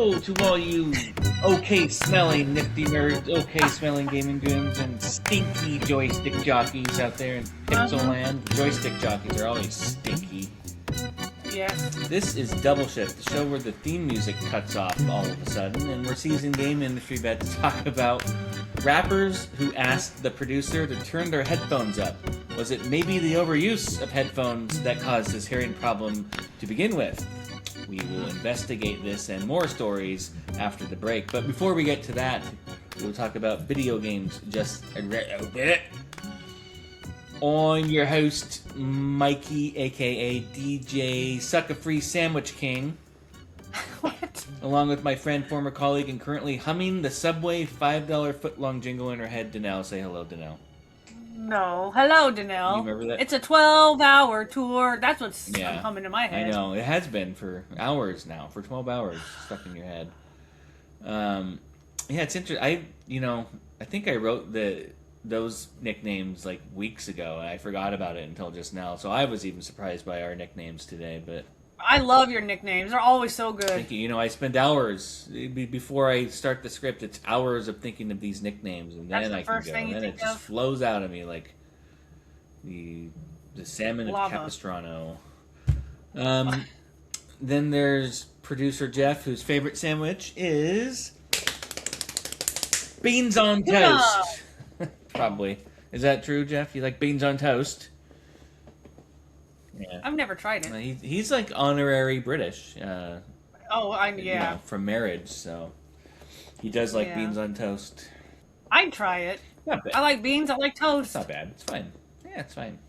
Hello to all you okay-smelling nifty nerds, okay-smelling gaming goons, and stinky joystick jockeys out there in Pixel Land. Joystick jockeys are always stinky. Yes. This is Double Shift, the show where the theme music cuts off all of a sudden, and we're seizing game industry bet to talk about rappers who asked the producer to turn their headphones up. Was it maybe the overuse of headphones that caused this hearing problem to begin with? We will investigate this and more stories after the break. But before we get to that, we'll talk about video games just a bit. I'm your host, Mikey, aka DJ Sucker Free Sandwich King. What? Along with my friend, former colleague, and currently humming the Subway $5 footlong jingle in her head, Danelle. Say hello, Danelle. No. Hello, Danelle. You remember that? It's a 12-hour tour. That's what's coming to my head. I know. It has been for hours now. For 12 hours stuck in your head. Yeah, it's interesting. I think I wrote those nicknames like weeks ago, and I forgot about it until just now. So I was even surprised by our nicknames today, but... I love your nicknames. They're always so good. Thank you. I spend hours before I start the script. It's hours of thinking of these nicknames, and then I can go. And then it just flows out of me like the salmon of Capistrano. Then there's producer Jeff, whose favorite sandwich is beans on toast. Probably. Is that true, Jeff? You like beans on toast? Yeah. I've never tried it. He's like honorary British. From marriage, so he does like beans on toast. I'd try it. Not bad. I like beans. I like toast. It's not bad. It's fine. Yeah, it's fine.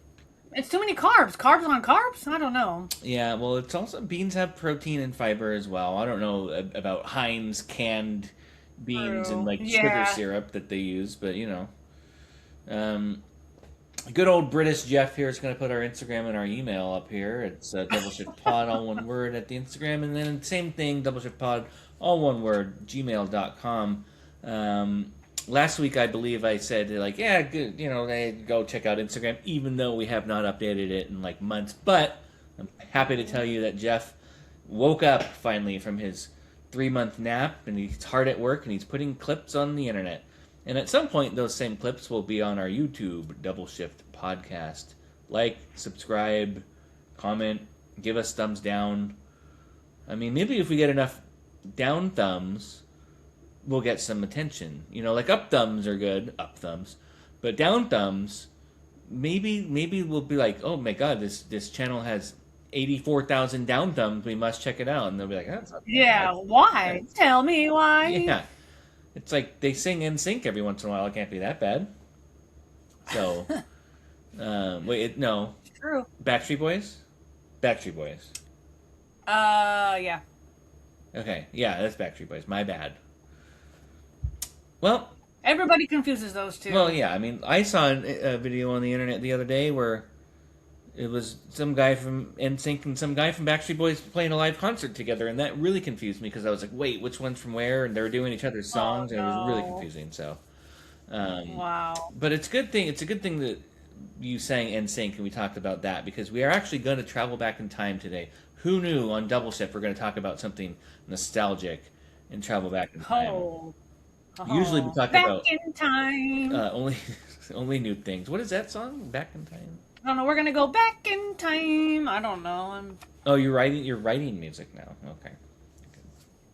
It's too many carbs. Carbs on carbs? I don't know. Yeah, well, it's also beans have protein and fiber as well. I don't know about Heinz canned beans and like sugar syrup that they use, but good old British Jeff here is going to put our Instagram and our email up here. It's doubleshiftpod, all one word, at the Instagram. And then same thing, doubleshiftpod, all one word, gmail.com. Last week, I believe I said, like, yeah, good, go check out Instagram, even though we have not updated it in, like, months. But I'm happy to tell you that Jeff woke up, finally, from his 3-month nap, and he's hard at work, and he's putting clips on the internet. And at some point, those same clips will be on our YouTube Double Shift podcast. Like, subscribe, comment, give us thumbs down. I mean, maybe if we get enough down thumbs, we'll get some attention. Like up thumbs are good, up thumbs. But down thumbs, maybe we'll be like, oh my god, this channel has 84,000 down thumbs, we must check it out. And they'll be like, that's not bad. Yeah, why? Tell me why. Yeah. It's like they sing NSYNC every once in a while. It can't be that bad. So, no. True. Backstreet Boys? Backstreet Boys. Yeah. Okay, yeah, that's Backstreet Boys. My bad. Well... Everybody confuses those two. Well, yeah, I mean, I saw a video on the internet the other day where it was some guy from NSYNC and some guy from Backstreet Boys playing a live concert together, and that really confused me because I was like, wait, which one's from where? And they were doing each other's songs, and it was really confusing. So, wow. But it's a good thing. It's a good thing that you sang NSYNC, and we talked about that because we are actually going to travel back in time today. Who knew on Double Shift we're going to talk about something nostalgic and travel back in time? Usually we talk about back in time. Only new things. What is that song? Back in time. I don't know. We're gonna go back in time. I don't know. Oh, you're writing music now. Okay.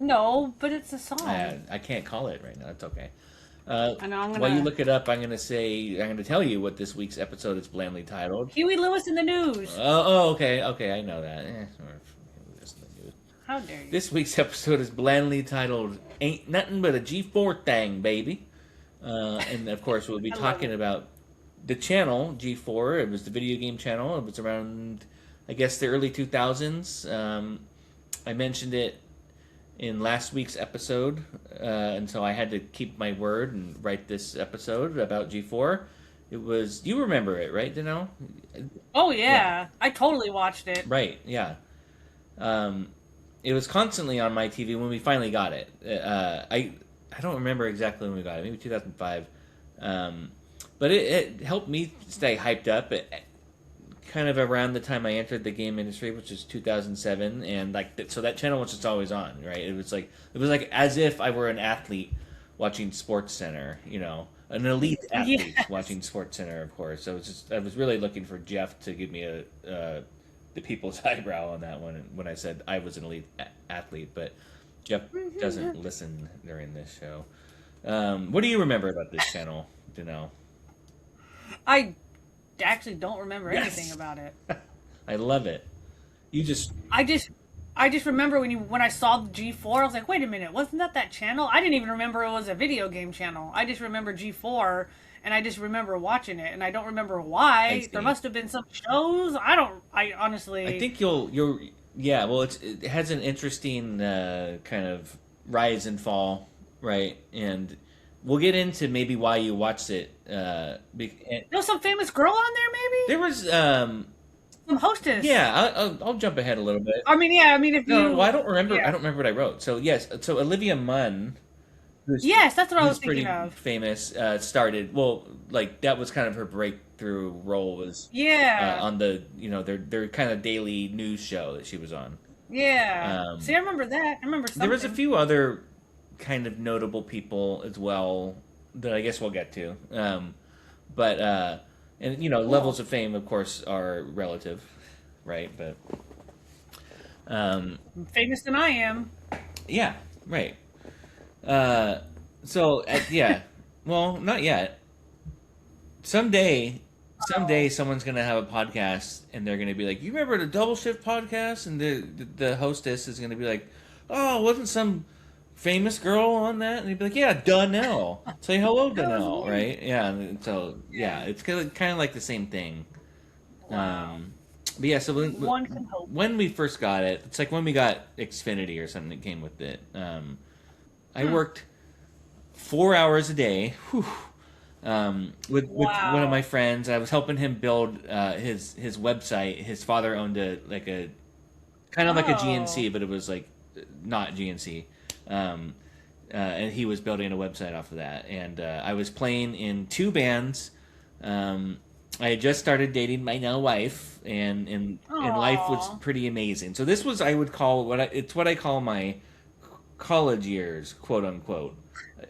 No, but it's a song. I can't call it right now. It's okay. I know. While you look it up, I'm gonna tell you what this week's episode is blandly titled. Huey Lewis in the News. Okay. I know that. How dare you? This week's episode is blandly titled "Ain't Nothing But a G4 Thang, Baby," and of course we'll be talking about the channel G4. It was the video game channel. It was around, I guess, the early 2000s. I mentioned it in last week's episode, and so I had to keep my word and write this episode about G4. It was, you remember it, right, Danelle? Oh yeah, I totally watched it. Right, yeah. It was constantly on my TV when we finally got it. I don't remember exactly when we got it. Maybe 2005. But it helped me stay hyped up. kind of around the time I entered the game industry, which is 2007, and like so that channel was just always on, right? It was like as if I were an athlete watching Sports Center, an elite athlete Yes. watching Sports Center, of course. So I was really looking for Jeff to give me the people's eyebrow on that one when I said I was an elite athlete, but Jeff doesn't listen during this show. What do you remember about this channel? Do you know? I actually don't remember Yes. anything about it. I love it. You just I just I just remember when I saw the G4, I was like, wait a minute, wasn't that channel? I didn't even remember it was a video game channel. I just remember G4, and I just remember watching it, and I don't remember I why. see. There must have been some shows. I I honestly. think you'll yeah. Well, it has an interesting kind of rise and fall, right? And we'll get into maybe why you watched it. There was some famous girl on there, There maybe? was Some hostess. yeah. I'll jump ahead a little bit. I mean, yeah, I mean, if No, well, you. I don't remember. I Yeah. don't remember what I wrote. So yes, so Olivia Munn, who's Yes, that's what I was who's thinking pretty of. famous, started. Well, like that was kind of her breakthrough role was Yeah. on the their kind of daily news show that she was on. Yeah. Um, See, I remember that. I remember there was a something. few other kind of notable people as well that I guess we'll get to. But and levels Cool. of fame, of course, are relative, right? But um, Famous than I am. yeah, right. Uh, yeah, well, not yet. Someday, Oh. someone's gonna have a podcast, and they're gonna be like, "You remember the Double Shift podcast?" And the hostess is gonna be like, "Oh, wasn't some famous girl on that?" And he'd be like, "Yeah, Donnell. Say hello, That was Donnell." me. Right? Yeah. And so yeah, Yeah. it's kind of like the same thing. Wow. But yeah, so One can hope. when we first got it, it's like when we got Xfinity or something that came with it. I Hmm. worked 4 hours a day. Whew, with one of my Wow. friends. I was helping him build his website. His father owned a kind of like a GNC, Oh. but it was like not GNC. Um, and he was building a website off of that. And I was playing in two bands. I had just started dating my now wife, and life was Oh. pretty amazing. So this was I would call it's what I call my college years, quote unquote.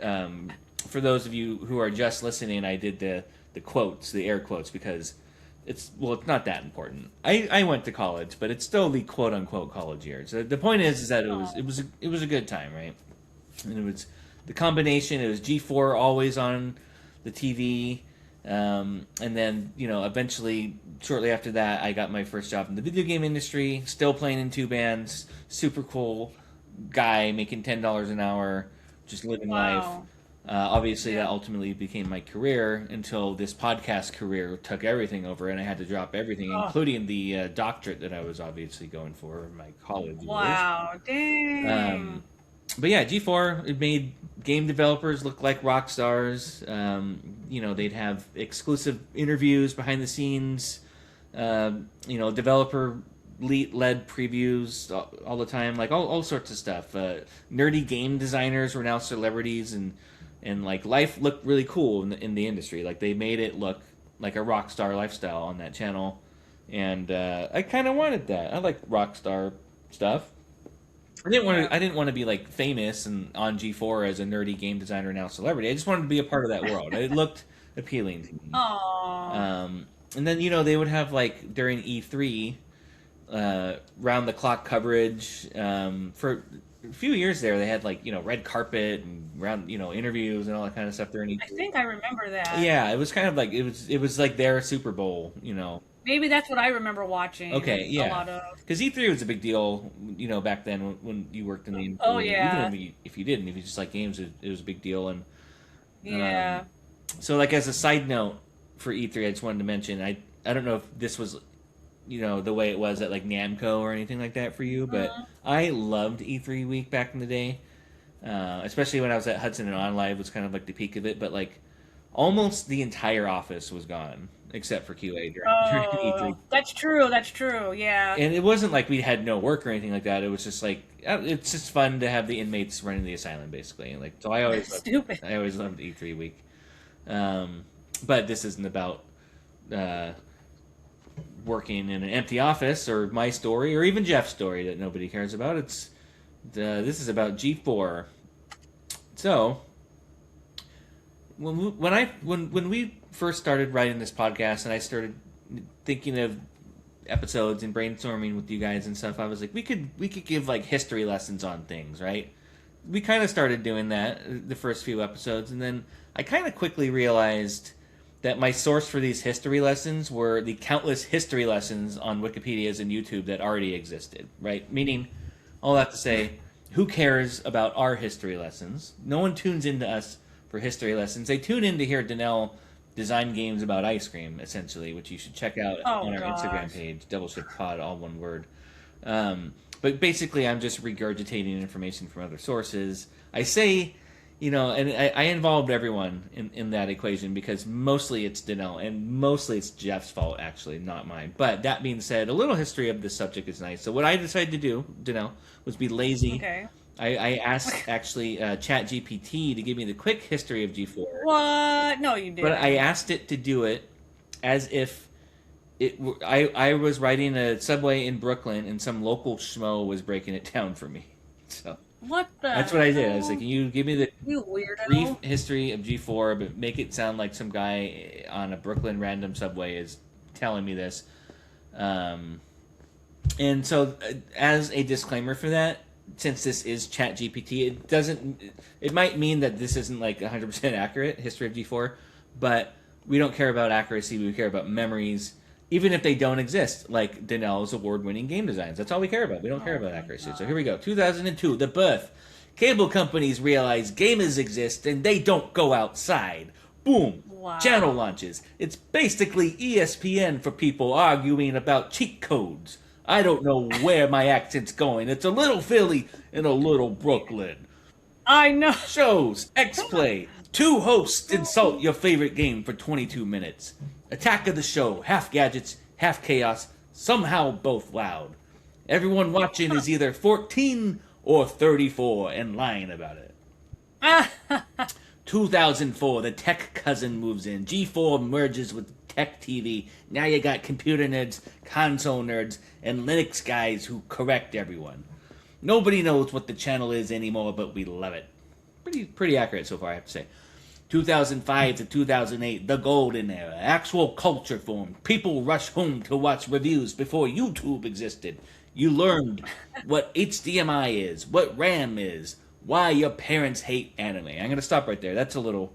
Um, for those of you who are just listening, I did the quotes, the air quotes, because it's not that important. I went to college, but it's still the quote unquote college years. The point is that Oh. it was a good time, right? And it was the combination. It was G4 always on the TV, and then eventually shortly after that, I got my first job in the video game industry. Still playing in two bands. Super cool guy making $10 an hour, just living life. Wow. Obviously, that Yeah. ultimately became my career until this podcast career took everything over, and I had to drop everything, Oh. including the doctorate that I was obviously going for in my college years. Wow. Um, Dang. but yeah, G4 it made game developers look like rock stars. They'd have exclusive interviews behind the scenes. Developer led previews all the time, like all sorts of stuff. Nerdy game designers were now celebrities, and like life looked really cool in the industry. Like they made it look like a rock star lifestyle on that channel, and I kind of wanted that. I like rock star stuff. Yeah. I didn't want to be like famous and on G4 as a nerdy game designer now celebrity. I just wanted to be a part of that world. It looked appealing to me. Oh. And then they would have like during E3 round the clock coverage for a few years there. They had like red carpet and round interviews and all that kind of stuff during I E3. think I remember that. Yeah, it was kind of like it was like their Super Bowl. Maybe that's what I remember Okay, watching a yeah, lot of. because E3 was a big deal, back then when you worked in the Oh industry. Even yeah. if you didn't, if you just like games, it was a big deal. And um, Yeah. so, like as a side note for E3, I just wanted to mention I don't know if this was the way it was at like Namco or anything like that for you, but Mhm. I loved E3 week back in the day, especially when I was at Hudson and On Live was kind of like the peak of it. But like almost the entire office was gone except for QA during E3. Oh, that's true. That's true. Yeah. And it wasn't like we had no work or anything like that. It was just like it's just fun to have the inmates running the asylum, basically. And like so, Stupid. I always loved E3 week. But this isn't about uh, working in an empty office, or my story, or even Jeff's story that nobody cares about. This is about G4. So when we first started writing this podcast, and I started thinking of episodes and brainstorming with you guys and stuff, I was like, we could give like history lessons on things, right? We kind of started doing that the first few episodes, and then I kind of quickly realized that my source for these history lessons were the countless history lessons on Wikipedias and YouTube that already existed, right? Meaning, all that to say, who cares about our history lessons? No one tunes into us for history lessons. They tune in to hear Danelle design games about ice cream, essentially, which you should check out on our Instagram page, Double Shift Pod, all one word. But basically, I'm just regurgitating information from other sources. I say, and I involved everyone in that equation because mostly it's Danelle and mostly it's Jeff's fault, actually, not mine. But that being said, a little history of this subject is nice. So what I decided to do, Danelle, was be lazy. Okay. I asked, actually, ChatGPT to give me the quick history of G4. What? No, you didn't. But I asked it to do it as if I was riding a subway in Brooklyn and some local schmo was breaking it down for me. So what the? That's what I did. I was like, can you give me the weirdo brief history of G4, but make it sound like some guy on a Brooklyn random subway is telling me this. And so, as a disclaimer for that, since this is ChatGPT, it might mean that this isn't like 100% accurate, history of G4, but we don't care about accuracy, we care about memories, even if they don't exist, like Danelle's award-winning game designs. That's all we care about. We don't care about accuracy. So here we go. 2002, the birth. Cable companies realize gamers exist and they don't go outside. Boom. Wow. Channel launches. It's basically ESPN for people arguing about cheat codes. I don't know where my accent's going. It's a little Philly and a little Brooklyn. I know. Shows, X-Play. 2 hosts insult your favorite game for 22 minutes. Attack of the show, half gadgets, half chaos, somehow both loud. Everyone watching is either 14 or 34 and lying about it. 2004, the tech cousin moves in. G4 merges with Tech TV. Now you got computer nerds, console nerds, and Linux guys who correct everyone. Nobody knows what the channel is anymore, but we love it. Pretty accurate so far, I have to say. 2005 to 2008, the golden era. Actual culture formed. People rush home to watch reviews before YouTube existed. You learned what HDMI is, what RAM is, why your parents hate anime. I'm going to stop right there. That's a little...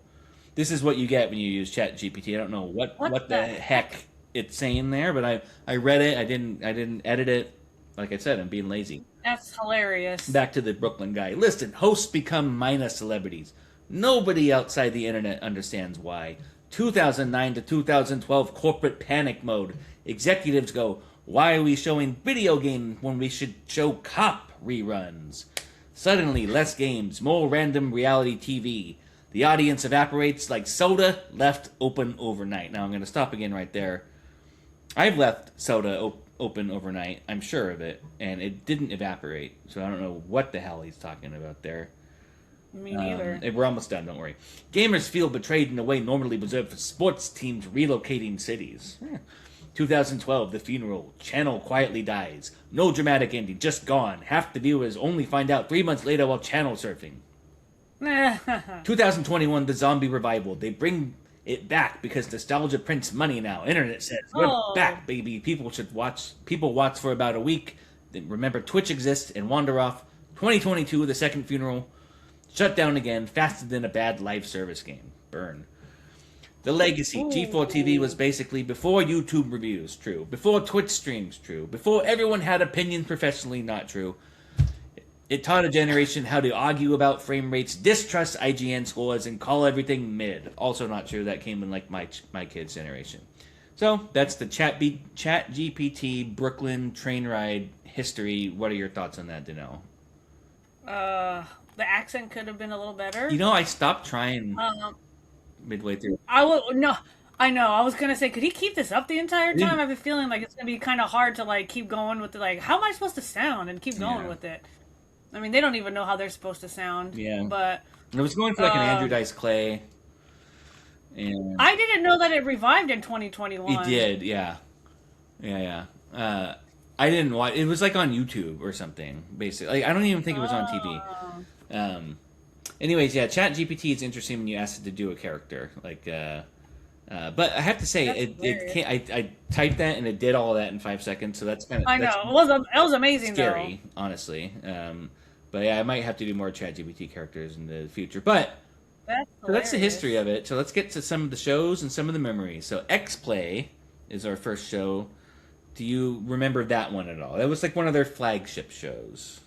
This is what you get when you use ChatGPT. I don't know what the heck it's saying there, but I read it. I didn't edit it. Like I said, I'm being lazy. That's hilarious. Back to the Brooklyn guy. Listen, hosts become minor celebrities. Nobody outside the internet understands why. 2009 to 2012 corporate panic mode. Executives go, why are we showing video games when we should show cop reruns? Suddenly, less games, more random reality TV. The audience evaporates like soda left open overnight. Now I'm going to stop again right there. I've left soda open overnight. I'm sure of it. And it didn't evaporate. So I don't know what the hell he's talking about there. Me neither. We're almost done, don't worry. Gamers feel betrayed in a way normally reserved for sports teams relocating cities. 2012, the funeral. Channel quietly dies. No dramatic ending, just gone. Half the viewers only find out 3 months later while channel surfing. 2021, the zombie revival. They bring it back because nostalgia prints money now. Internet says, we're back, baby. People watch for about a week. Then remember, Twitch exists and wander off. 2022, the second funeral. Shut down again, faster than a bad live service game. Burn. The legacy. G4 TV was basically before YouTube reviews, true. Before Twitch streams, true. Before everyone had opinions professionally, not true. It taught a generation how to argue about frame rates, distrust IGN scores, and call everything mid. Also not true. That came in like my kids' generation. So that's the ChatGPT Brooklyn train ride history. What are your thoughts on that, Danelle? The accent could have been a little better. I stopped trying midway through. I know. I was gonna say, could he keep this up the entire time? I have a feeling like it's gonna be kind of hard to like keep going with it. Like, how am I supposed to sound and keep going with it? I mean, they don't even know how they're supposed to sound. Yeah. But it was going for like an Andrew Dice Clay. And I didn't know that it revived in 2021. It did, yeah. Yeah, yeah. I didn't watch. It was like on YouTube or something. Basically, like, I don't even think it was on TV. Oh. Um, anyways, yeah, Chat GPT is interesting when you ask it to do a character. But I have to say, That's it hilarious. can't. I typed that and it did all that in 5 seconds. So I that's know. It was amazing though. scary, honestly. But yeah, I might have to do more Chat GPT characters in the future. But That's so that's the history hilarious. of it. So let's get to some of the shows and some of the memories. So X Play is our first show. Do you remember that one at all? That was like one of their flagship shows.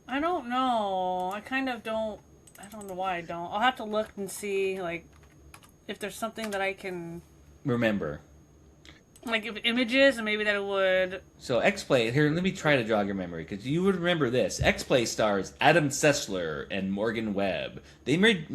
I don't know. I kind of don't. I don't know why I don't. I'll have to look and see like if there's something that I can Remember. like if images and maybe that it would. So X Play here. Let me try to jog your memory because you would remember this. X Play stars Adam Sessler and Morgan Webb. They made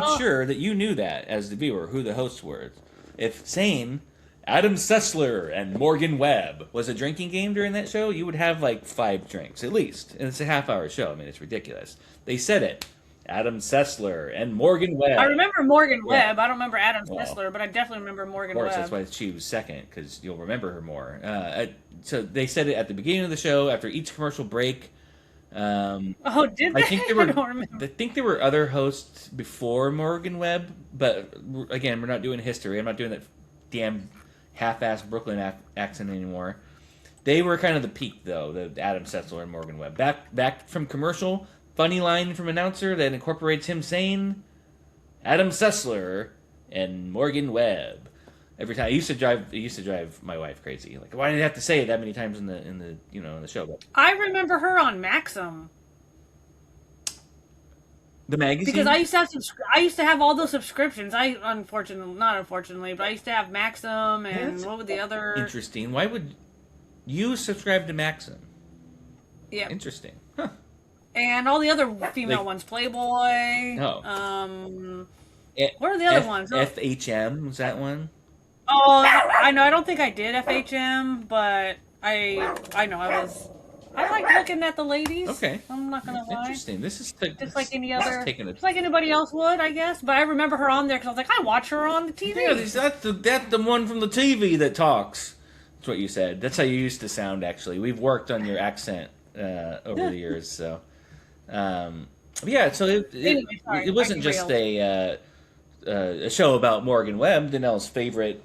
Oh, sure that you knew that as the viewer who the hosts were. If saying Adam Sessler and Morgan Webb was a drinking game during that show, you would have like 5 drinks at least, and it's a half-hour show. I mean, it's ridiculous. They said it. Adam Sessler and Morgan I Webb. remember Morgan Yeah. Webb. I don't remember Adam Well, Sessler, but I definitely remember of Morgan course, that's Webb. why she was second because you'll remember her more. So they said it at the beginning of the show after each commercial break. Oh, did I they? think there I were don't remember. I think there were other hosts before Morgan Webb, but again, we're not doing history. I'm not doing that damn half-assed Brooklyn accent anymore. They were kind of the peak though, the Adam Sessler and Morgan Webb. Back from commercial, funny line from announcer that incorporates him saying Adam Sessler and Morgan Webb. Every time it used to drive my wife crazy. Like, why did you have to say it that many times in the show? But I remember her on Maxim the because magazine. I used to have all those subscriptions. I unfortunately, not unfortunately, but I used to have Maxim and That's what were the other? interesting. Why would you subscribe to Maxim? Yeah, Interesting. Huh. and all the other female Like, ones, Playboy. oh, F- What are the other ones? Oh, FHM was that one? oh, I know. I don't think I did FHM, but I know I was. I like looking at the ladies. Okay, I'm not gonna lie. interesting. Just like any this is other, taking a just like anybody else would, I guess. But I remember her on there because I was like, I watch her on the TV. yeah. That's the one from the TV that talks. That's what you said. That's how you used to sound. Actually, we've worked on your accent over the years. So yeah. So Anyway, sorry, it I wasn't just derailed. a show about Morgan Webb, Danelle's favorite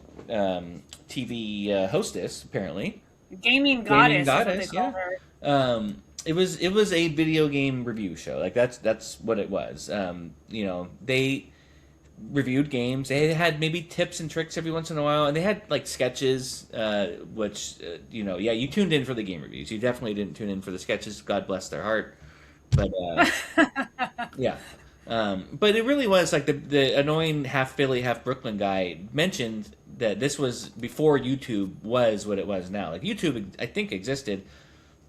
TV hostess, apparently. Gaming Gaming goddess is what they goddess, call yeah. her. It was a video game review show. Like that's what it was. They reviewed games. They had maybe tips and tricks every once in a while, and they had like sketches, which yeah, you tuned in for the game reviews. You definitely didn't tune in for the sketches. God bless their heart. But yeah. But it really was like the annoying half Philly, half Brooklyn guy mentioned that this was before YouTube was what it was now. Like YouTube, I think, existed,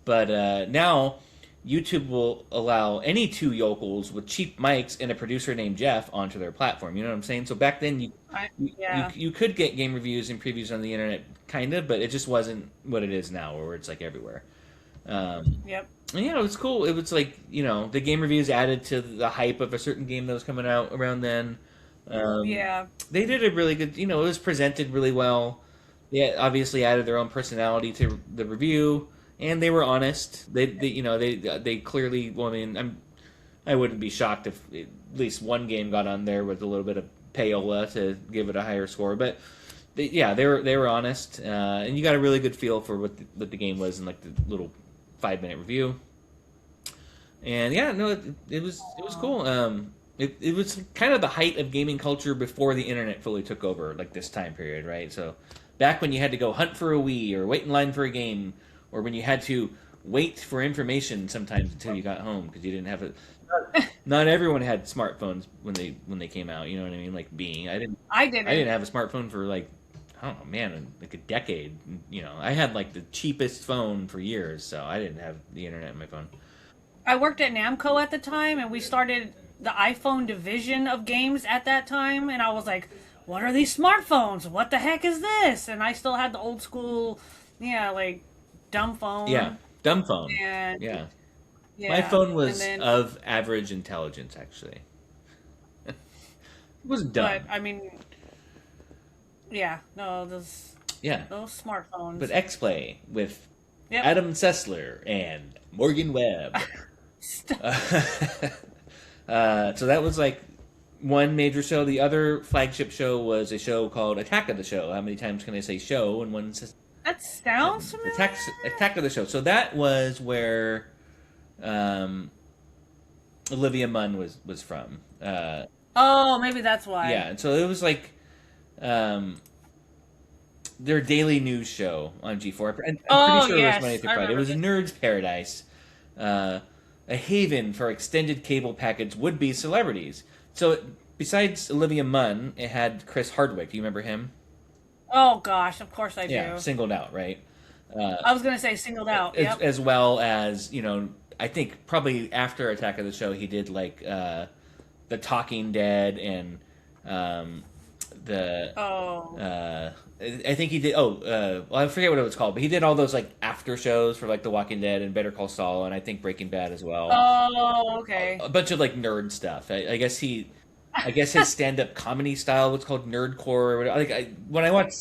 but now YouTube will allow any two yokels with cheap mics and a producer named Jeff onto their platform. You know what I'm saying? So back then, Yeah. you could get game reviews and previews on the internet, kind of, but it just wasn't what it is now, where it's like everywhere. Yep. And yeah, it was cool. It was like the game reviews added to the hype of a certain game that was coming out around then. Yeah. They did a really good. It was presented really well. They obviously added their own personality to the review, and they were honest. They clearly. Well, I mean, I wouldn't be shocked if at least one game got on there with a little bit of payola to give it a higher score. But they were honest, and you got a really good feel for what the game was in like the little 5-minute review. And yeah, no, it was cool. It was kind of the height of gaming culture before the internet fully took over, like this time period, right? So back when you had to go hunt for a Wii or wait in line for a game, or when you had to wait for information sometimes until you got home because you didn't have it. Not everyone had smartphones when they came out. You know what I mean? Like being, I I didn't didn't. have a smartphone for like I don't know, man, like a decade. I had like the cheapest phone for years, so I didn't have the internet in my phone. I worked at Namco at the time, and we started the iPhone division of games at that time, and I was like, "What are these smartphones? What the heck is this?" And I still had the old school, yeah, like dumb Yeah, phone, dumb phone. and Yeah, my yeah, phone and was then, of average intelligence. Actually, it wasn't but dumb. I mean, yeah, no, this. Yeah. Those smartphones. But X-Play with Yep. Adam Sessler and Morgan Webb. So that was like one major show. The other flagship show was a show called Attack of the Show. How many times can I say show? And one says that sounds familiar. Attack of the Show. So that was where Olivia Munn was from. Oh, maybe that's why. Yeah, and so it was like their daily news show on G4. I'm pretty sure it was Monday through Friday. It was a nerd's paradise, a haven for extended cable package would-be celebrities. So besides Olivia Munn, it had Chris Hardwick. Do you remember him? Oh gosh, of course I do. Yeah, Singled Out, right? I was gonna say Singled Out. Yep. As well as, I think probably after Attack of the Show, he did like The Talking Dead and I think he did. I forget what it was called, but he did all those like after shows for like The Walking Dead and Better Call Saul, and I think Breaking Bad as well. Oh, okay. A bunch of like nerd stuff. I guess his stand-up comedy style was called nerdcore. Or whatever. When I watched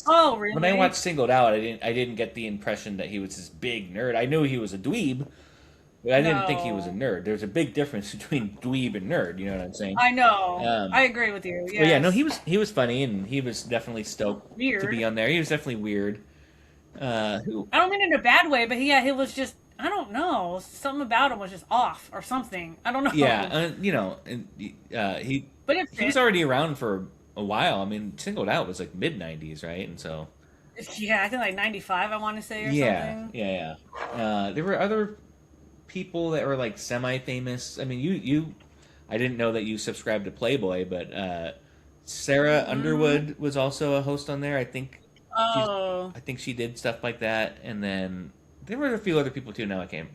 Singled Out, I didn't get the impression that he was this big nerd. I knew he was a dweeb. But I didn't think he was a nerd. There's a big difference between dweeb and nerd. You know what I'm saying? I know. I agree with you. Yes. But yeah, no, he was funny, and he was definitely stoked to be on there. He was definitely weird. I don't mean in a bad way, but he was just, I don't know, something about him was just off or something. I don't know. Yeah, he was already around for a while. I mean, Singled Out was like mid '90s, right? And so. Yeah, I think like '95. I want to say or something. Yeah. There were other people that were like semi-famous. I mean, I didn't know that you subscribed to Playboy, but Sarah Underwood was also a host on there. I think she did stuff like that, and then there were a few other people too. Now I can't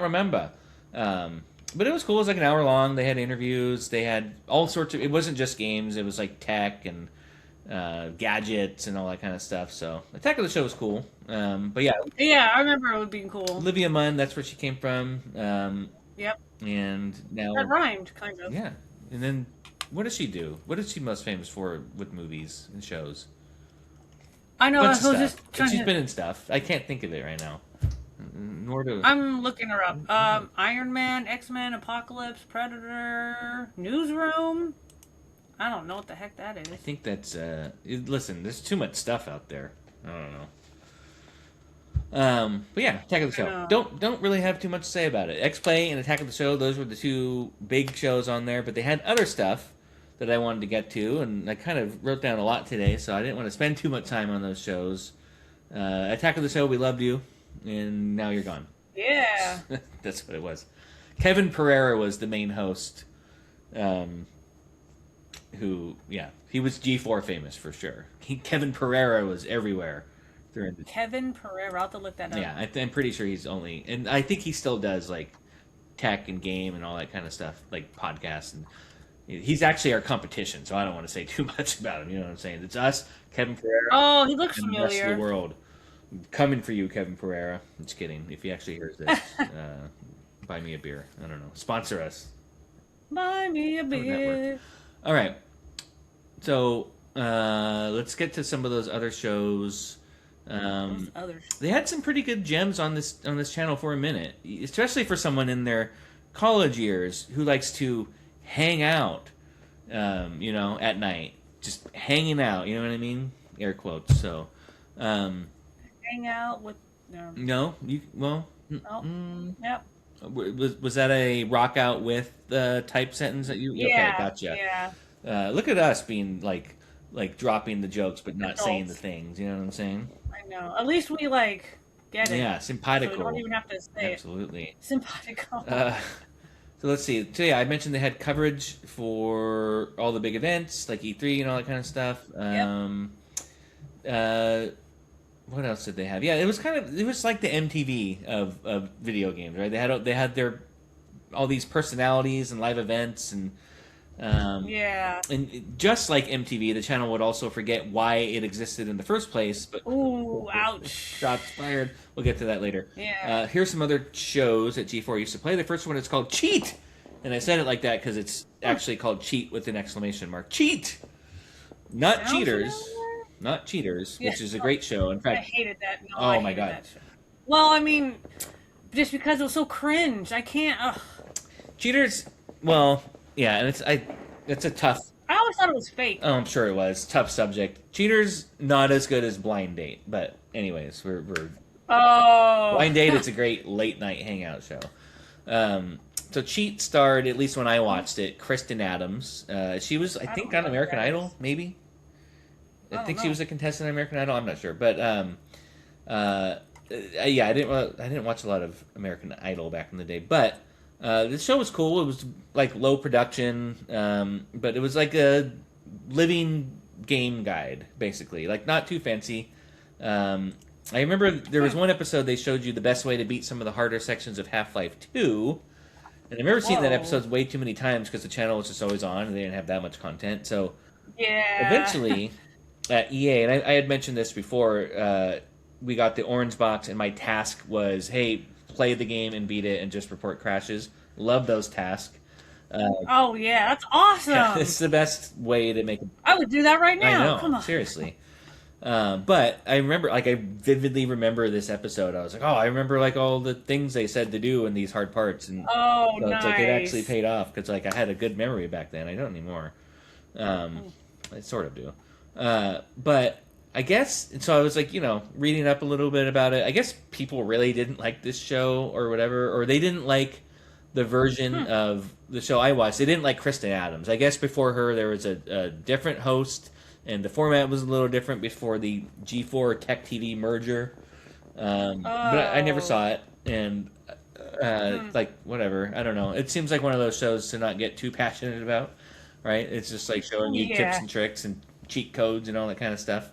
remember, but it was cool. It was like an hour long. They had interviews. They had all sorts of. It wasn't just games. It was like tech and gadgets and all that kind of stuff. So Attack of the Show was cool. But yeah, I remember it being cool. Olivia Munn, that's where she came from. Yep. And now that rhymed kind of. Yeah, and then what does she do? What is she most famous for with movies and shows? I know. She's been in stuff. I can't think of it right now. I'm looking her up. Iron Man, X-Men, Apocalypse, Predator, Newsroom. I don't know what the heck that is. I think that's listen, there's too much stuff out there. I don't know. But yeah, Attack of the Show. Don't really have too much to say about it. X-Play and Attack of the Show, those were the two big shows on there, but they had other stuff that I wanted to get to, and I kind of wrote down a lot today, so I didn't want to spend too much time on those shows. Attack of the Show, we loved you, and now you're gone. Yeah. That's what it was. Kevin Pereira was the main host. He was G4 famous for sure. Kevin Pereira was everywhere. Kevin Pereira, I'll have to look that up. Yeah, I'm pretty sure he's only, and I think he still does like tech and game and all that kind of stuff, like podcasts, and he's actually our competition. So I don't want to say too much about him. You know what I'm saying? It's us, Kevin Pereira. Oh, he looks familiar. The rest of the world coming for you, Kevin Pereira. I'm just kidding. If he actually hears this, buy me a beer. I don't know. Sponsor us. Buy me a beer. All right. So let's get to some of those other shows. They had some pretty good gems on this channel for a minute, especially for someone in their college years who likes to hang out, at night, just hanging out. You know what I mean? Air quotes. So, hang out with. No, Yep. Was that a rock out with type sentence that you? Yeah. Okay, gotcha. Yeah. Look at us being like dropping the jokes but not Adults. saying the things. You know what I'm saying? I know. At least we get it. Yeah, simpatico. So we don't even have to say Absolutely. it. Simpatico. So let's see. So yeah, I mentioned they had coverage for all the big events like E3 and all that kind of stuff. What else did they have? Yeah, it was like the MTV of video games, right? They had their all these personalities and live events and and just like MTV, the channel would also forget why it existed in the first place. But ooh, ouch! Shots fired. We'll get to that later. Yeah. Here's some other shows that G4 used to play. The first one is called Cheat, and I said it like that because it's actually called Cheat with an exclamation mark. Cheat, not cheaters. not Cheaters, Yeah, which is a great show. In I fact, hated that. No, I oh my hated god, that show. Well, I mean, just because it was so cringe, I can't. Ugh. Cheaters. Well, yeah, and it's a tough. I always thought it was fake. Oh, I'm sure it was tough subject. Cheaters not as good as Blind Date, but anyways, we're Oh. Blind Date. It's a great late night hangout show. So Cheat starred, at least when I watched it, Kristen Adams. She was, I think, on American Idol, maybe. I think she was a contestant on American Idol. I'm not sure, but yeah, I didn't watch a lot of American Idol back in the day, but the show was cool. It was like low production, but it was like a living game guide, basically, like not too fancy. I remember there was one episode they showed you the best way to beat some of the harder sections of Half-Life 2. And I remember seeing that episode way too many times because the channel was just always on and they didn't have that much content. So yeah. eventually, at EA, and I had mentioned this before, we got the orange box, and my task was, hey, play the game and beat it and just report crashes. Love those tasks. Oh yeah, that's awesome. Yeah, it's the best way to make it. I would do that right now. I know, Come on. seriously. But I remember, like, I vividly remember this episode. I was like, oh, I remember, like, all the things they said to do in these hard parts. And oh, so nice. It's like it actually paid off because, like, I had a good memory back then. I don't anymore. I sort of do. But I guess, so I was, like, reading up a little bit about it. I guess people really didn't like this show or whatever, or they didn't like the version of the show I watched. They didn't like Kristen Adams. I guess before her there was a different host, and the format was a little different before the G4 Tech TV merger. But I never saw it, and like, whatever. I don't know. It seems like one of those shows to not get too passionate about, right? It's just like showing you tips and tricks and cheat codes and all that kind of stuff.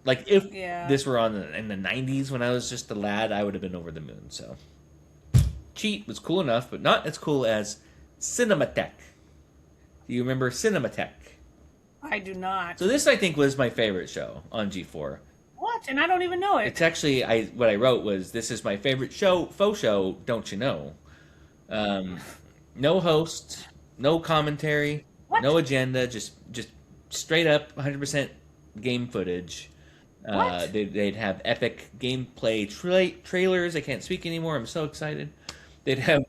Like, if this were in the 90s when I was just a lad, I would have been over the moon. So Cheat was cool enough, but not as cool as Cinematech. Do you remember Cinematech? I do not. So this, I think, was my favorite show on G4. What? And I don't even know it. It's actually, what I wrote was, this is my favorite show, faux show, don't you know? No host, no commentary, no agenda, just straight up 100% game footage. They'd have epic gameplay trailers. I can't speak anymore. I'm so excited. They'd have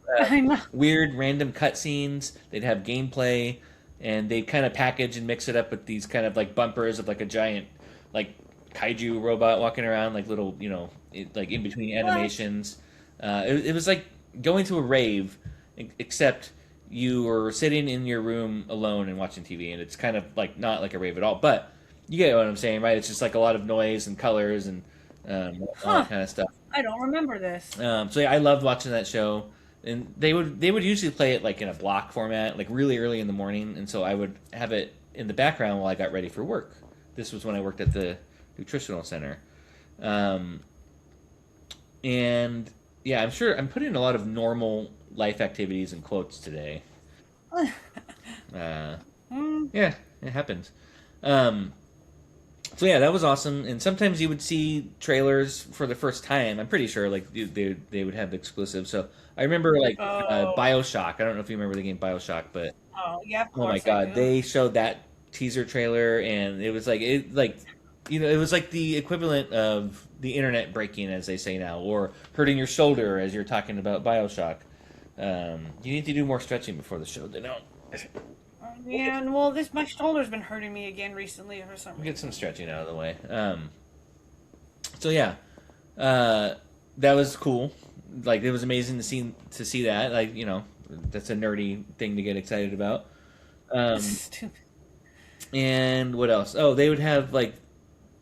weird random cutscenes. They'd have gameplay. And they kind of package and mix it up with these kind of like bumpers of like a giant like kaiju robot walking around, like little, like in between animations. It was like going to a rave, except you were sitting in your room alone and watching TV, and it's kind of like not like a rave at all. But you get what I'm saying, right? It's just like a lot of noise and colors and all that kind of stuff. I don't remember this. So yeah, I loved watching that show. And they would usually play it like in a block format, like really early in the morning, and so I would have it in the background while I got ready for work. This was when I worked at the nutritional center, and yeah, I'm sure I'm putting a lot of normal life activities in quotes today. Yeah, it happens. So yeah, that was awesome. And sometimes you would see trailers for the first time. I'm pretty sure like they would have exclusives. So I remember like BioShock. I don't know if you remember the game BioShock, but oh my god, they showed that teaser trailer, and it was like it was like the equivalent of the internet breaking, as they say now, or hurting your shoulder as you're talking about BioShock. You need to do more stretching before the show. They don't. Yeah, well, my shoulder's been hurting me again recently for some reason. Get some stretching out of the way. So yeah, that was cool. Like, it was amazing to see that. Like, that's a nerdy thing to get excited about. And what else? Oh, they would have like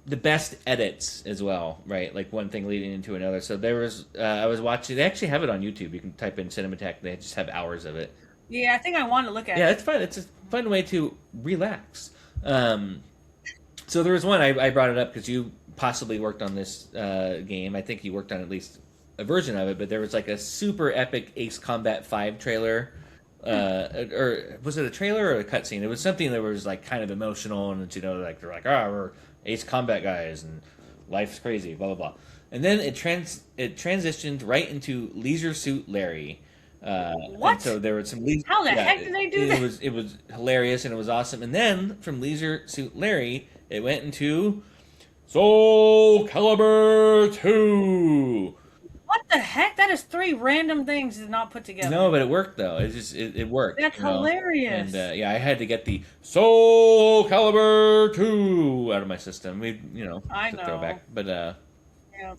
the best edits as well, right? Like one thing leading into another. So there was I was watching. They actually have it on YouTube. You can type in Cinematech. They just have hours of it. Yeah, I think I want to look at it. Yeah, it's fun. It's a fun way to relax. So there was one, I brought it up because you possibly worked on this game. I think you worked on at least a version of it, but there was like a super epic Ace Combat 5 trailer. Or was it a trailer or a cutscene? It was something that was like kind of emotional, and like they're like, we're Ace Combat guys, and life's crazy, blah blah blah. And then it transitioned right into Leisure Suit Larry. What? And so there was some. How the heck did they do that? It was hilarious and it was awesome. And then from Leisure Suit Larry, it went into Soul Calibur 2. What the heck? That is 3 random things not put together. No, but it worked though. It worked. That's hilarious. And yeah, I had to get the Soul Calibur 2 out of my system. I it's a know. throwback, but Yeah.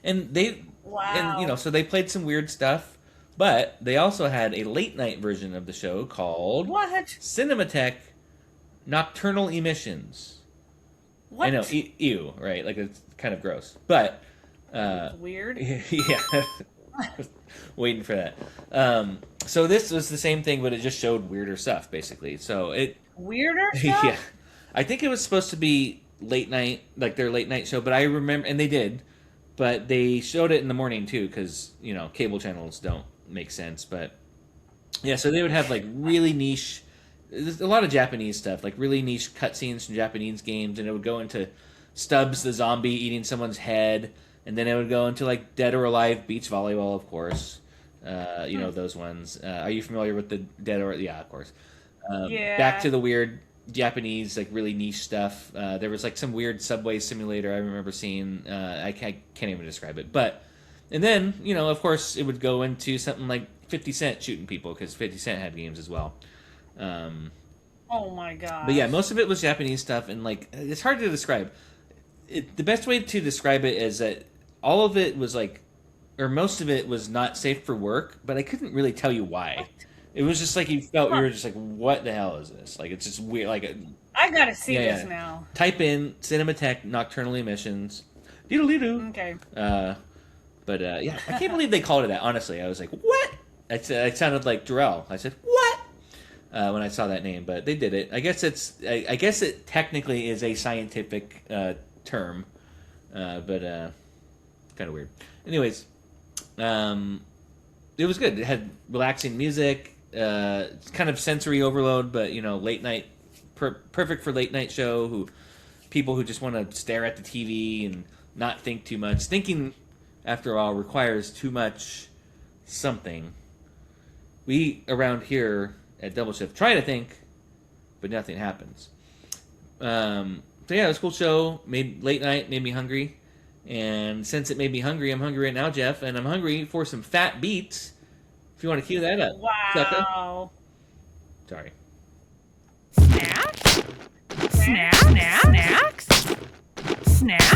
and they Wow. and so they played some weird stuff, but they also had a late night version of the show called What? Cinematech Nocturnal Emissions. What? I know, ew, right? Like it's kind of gross, but Weird. yeah, waiting for that. So this was the same thing, but it just showed weirder stuff, basically. So it Weirder stuff? yeah, I think it was supposed to be late night, like their late night show, but I remember, and they did, but they showed it in the morning too, because cable channels don't make sense. But yeah, so they would have like really niche. There's a lot of Japanese stuff, like really niche cutscenes from Japanese games, and it would go into Stubbs the zombie eating someone's head, and then it would go into like Dead or Alive beach volleyball, of course. Those ones. Are you familiar with the Dead or? Yeah, of course. Yeah. Back to the weird Japanese, like really niche stuff. There was like some weird subway simulator I remember seeing. I can't even describe it, and then of course it would go into something like 50 Cent shooting people, because 50 Cent had games as well. Oh my god. But yeah, most of it was Japanese stuff, and like it's hard to describe. The best way to describe it is that all of it was like, or most of it was not safe for work, but I couldn't really tell you why. What? It was just like you felt, you were just like, what the hell is this? Like it's just weird. Like I gotta see this now. Type in Cinematech Nocturnal Emissions. Doodle-doo. Okay. But yeah, I can't believe they called it that. Honestly, I was like, what? I sounded like Darrell. I said, what? When I saw that name, but they did it. I guess I guess it technically is a scientific term, but kind of weird. Anyways, it was good. It had relaxing music, kind of sensory overload, but late night, perfect for late night show. People who just want to stare at the TV and not think too much. Thinking, after all, requires too much something. We around here at Double Shift try to think, but nothing happens. So yeah, it was a cool show. Late night made me hungry, and since it made me hungry, I'm hungry right now, Jeff, and I'm hungry for some fat beats. If you want to cue that up, wow. Sorry. Snacks? Snacks? Snacks?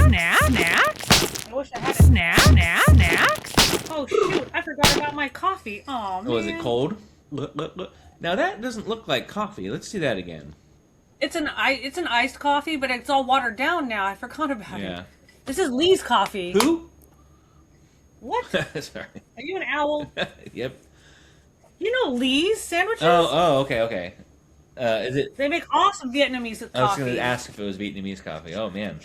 I wish I had a Snacks? Oh shoot! I forgot about my coffee. Oh man. Oh, is it cold? Look. Now that doesn't look like coffee. Let's do that again. It's an iced coffee, but it's all watered down now. I forgot about Yeah. it. This is Lee's coffee. Who? What? Sorry. Are you an owl? Yep. You know Lee's sandwiches? Okay. Is it? They make awesome Vietnamese coffee. I was going to ask if it was Vietnamese coffee. Oh man.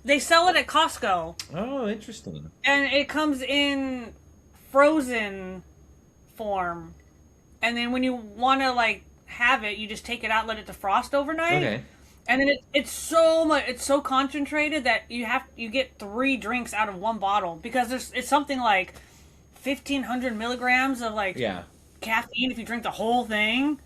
They sell it at Costco, Oh, interesting. and it comes in frozen form. And then when you want to like have it, you just take it out, let it defrost overnight. Okay. And then it's so concentrated that you get 3 drinks out of one bottle, because it's something like 1,500 milligrams of like caffeine if you drink the whole thing.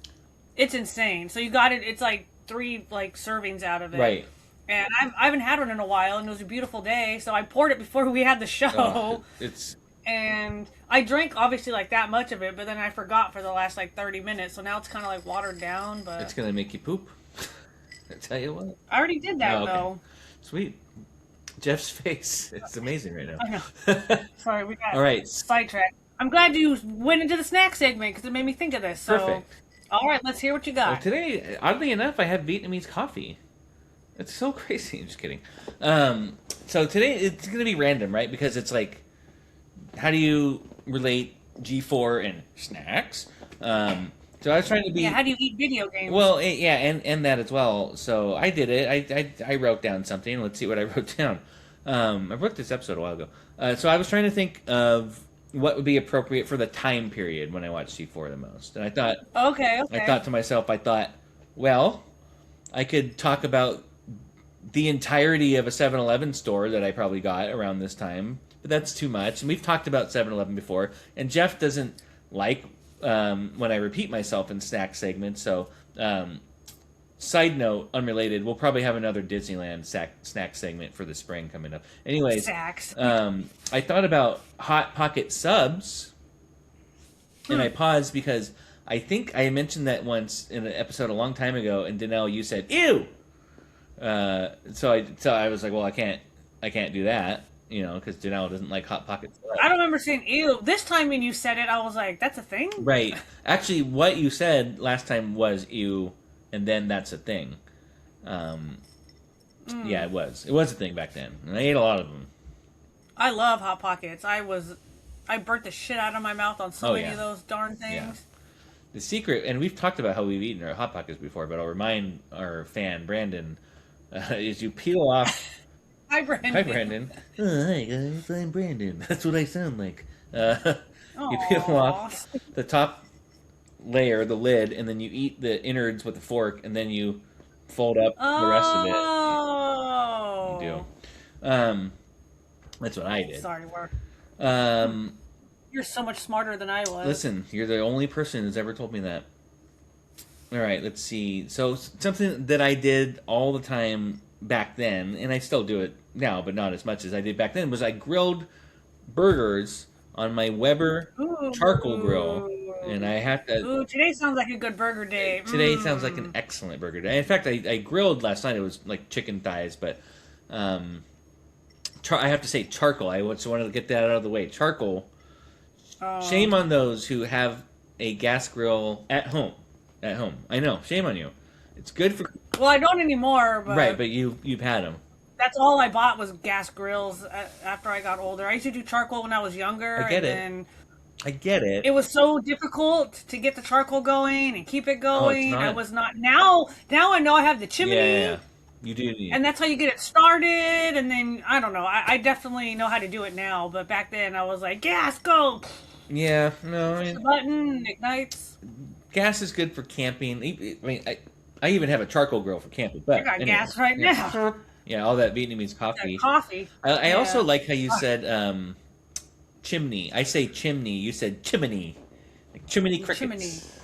It's insane. So you got it. It's like 3 like servings out of it. Right. And I haven't had one in a while, and it was a beautiful day, so I poured it before we had the show. It's And I drank obviously like that much of it, but then I forgot for the last like 30 minutes, so now it's kind of like watered down. But it's gonna make you poop. I tell you what. I already did that Oh, okay. though. Sweet. Jeff's face. It's amazing right now. I know. Sorry, we got All right. sidetracked. I'm glad you went into the snack segment because it made me think of this. So, Perfect. all right, let's hear what you got. Well, today, oddly enough, I have Vietnamese coffee. It's so crazy. I'm just kidding. So today it's gonna be random, right? Because it's like, how do you relate G4 and snacks? So I was trying to be. Yeah, how do you eat video games? Well, yeah, and that as well. So I did it. I wrote down something. Let's see what I wrote down. I wrote this episode a while ago. So I was trying to think of what would be appropriate for the time period when I watched G4 the most. And I thought, okay. I thought to myself, well, I could talk about the entirety of a 7-Eleven store that I probably got around this time, but that's too much. And we've talked about 7-Eleven before, and Jeff doesn't like when I repeat myself in snack segments, so Side note, unrelated, we'll probably have another Disneyland snack segment for the spring coming up. Anyways, Sacks. I thought about Hot Pocket subs, and I paused because I think I mentioned that once in an episode a long time ago, and Danelle, you said ew. So I was like, well, I can't do that, because Danelle doesn't like Hot Pocket subs. I don't remember saying ew. This time when you said it, I was like, that's a thing? Right. Actually, what you said last time was ew, and then that's a thing. Yeah, it was. It was a thing back then, and I ate a lot of them. I love Hot Pockets. I burnt the shit out of my mouth on so many yeah. of those darn things. Yeah. The secret, and we've talked about how we've eaten our Hot Pockets before, but I'll remind our fan, Brandon, is you peel off... Hi, Brandon. Hi, Brandon. Hi, guys. I'm Brandon. That's what I sound like. You peel off the top layer, the lid, and then you eat the innards with a fork, and then you fold up the rest of it. Oh. You do. That's what I did. Sorry, War. You're so much smarter than I was. Listen, you're the only person who's ever told me that. All right, let's see. So something that I did all the time back then, and I still do it now, but not as much as I did back then, was I grilled burgers on my Weber charcoal grill. And I have to... Ooh, today sounds like a good burger day. Today sounds like an excellent burger day. In fact, I grilled last night. It was like chicken thighs, but I have to say charcoal. I just wanted to get that out of the way. Charcoal. Shame on those who have a gas grill at home. At home. I know. Shame on you. It's good for... Well, I don't anymore, but... Right, but you've had them. That's all I bought was gas grills after I got older. I used to do charcoal when I was younger. I get it. And I get it. it was so difficult to get the charcoal going and keep it going. not. I was not... Now I know I have the chimney. Yeah. You do need... And that's how you get it started. And then, I don't know. I definitely know how to do it now. But back then, I was like, gas, go! Yeah, no. Push the button, ignites. Gas is good for camping. I mean, I even have a charcoal grill for camping. But I got anyway. gas right now. Yeah, all that Vietnamese coffee. Coffee. I also like how you said chimney. I say chimney. You said chimney. Like chimney crickets.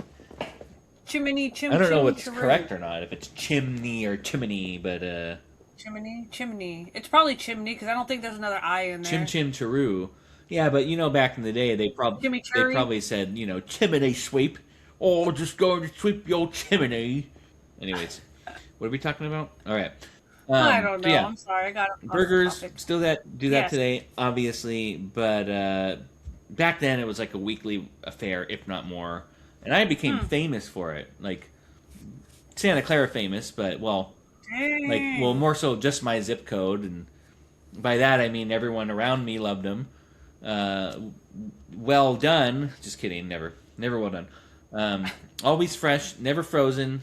Chimney. I don't know what's correct or not, if it's chimney or chimney, but... Chimney. It's probably chimney, because I don't think there's another I in there. Chim chiroo. Yeah, but back in the day, they probably said, chimney sweep. Oh, just going to sweep your chimney. Anyways, what are we talking about? All right. I don't know. Yeah. I'm sorry. I got burgers. Still do that Yes. today, obviously. But back then, it was like a weekly affair, if not more. And I became famous for it, like Santa Clara famous, but more so just my zip code, and by that I mean everyone around me loved them. Well done. Just kidding. Never well done. Always fresh, never frozen.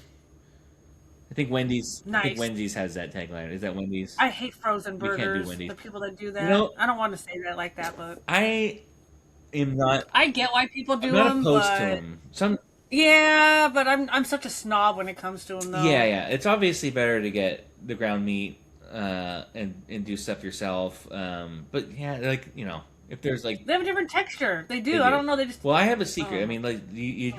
I think Wendy's. Nice. I think Wendy's has that tagline. Is that Wendy's? I hate frozen burgers. We can't do Wendy's. The people that do that. I don't want to say that like that, but I am not. I get why people do I'm not them. opposed to them. Yeah, but I'm such a snob when it comes to them, though. Yeah. It's obviously better to get the ground meat and do stuff yourself. But yeah, if there's like... They have a different texture. They do. I don't know. They just... Well, I have a secret. I mean, like, you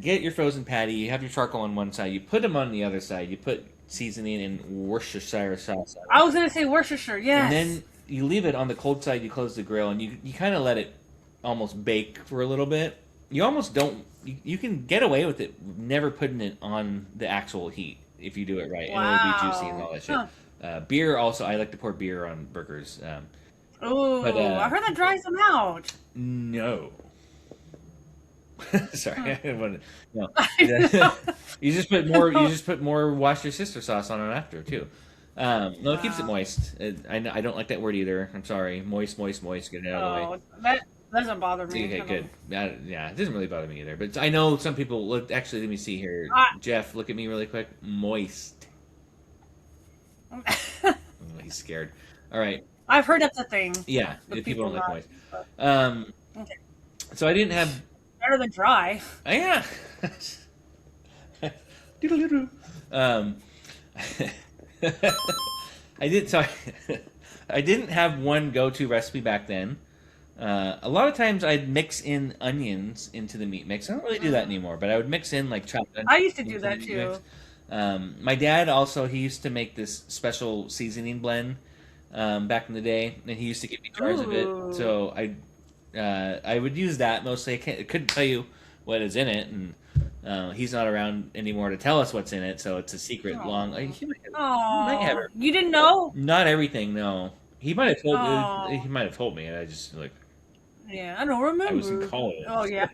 get your frozen patty, you have your charcoal on one side, you put them on the other side, you put seasoning and Worcestershire sauce on it. I was going to say Worcestershire, yes. And then you leave it on the cold side, you close the grill, and you kind of let it almost bake for a little bit. You almost don't... You can get away with it never putting it on the actual heat if you do it right. Wow. And it'll be juicy and all that shit. Beer also, I like to pour beer on burgers. Ooh, I heard that dries them out. No. Sorry, I didn't want to. No. You just put more. You just put more wash your sister sauce on it after too. No, it keeps it moist. I don't like that word either. I'm sorry. Moist. Get it out of the way. That doesn't bother me. Okay, good. Yeah, it doesn't really bother me either. But I know some people. Look, actually, let me see here. Jeff, look at me really quick. Moist. He's scared. All right. I've heard that's a thing. Yeah, people don't like moist. Okay. So I didn't have... Better than dry. Yeah. I didn't have one go-to recipe back then. A lot of times I'd mix in onions into the meat mix. I don't really do that anymore, but I would mix in like chopped onions. I used to do that too. My dad also, he used to make this special seasoning blend back in the day, and he used to give me jars of it. Ooh. So I would use that mostly. I couldn't tell you what is in it, and he's not around anymore to tell us what's in it, so it's a secret. He might have it. You didn't know? Not everything, no. He might have told Oh. me. He might have told me, and I just like Yeah, I don't remember. I was in college. Oh yeah.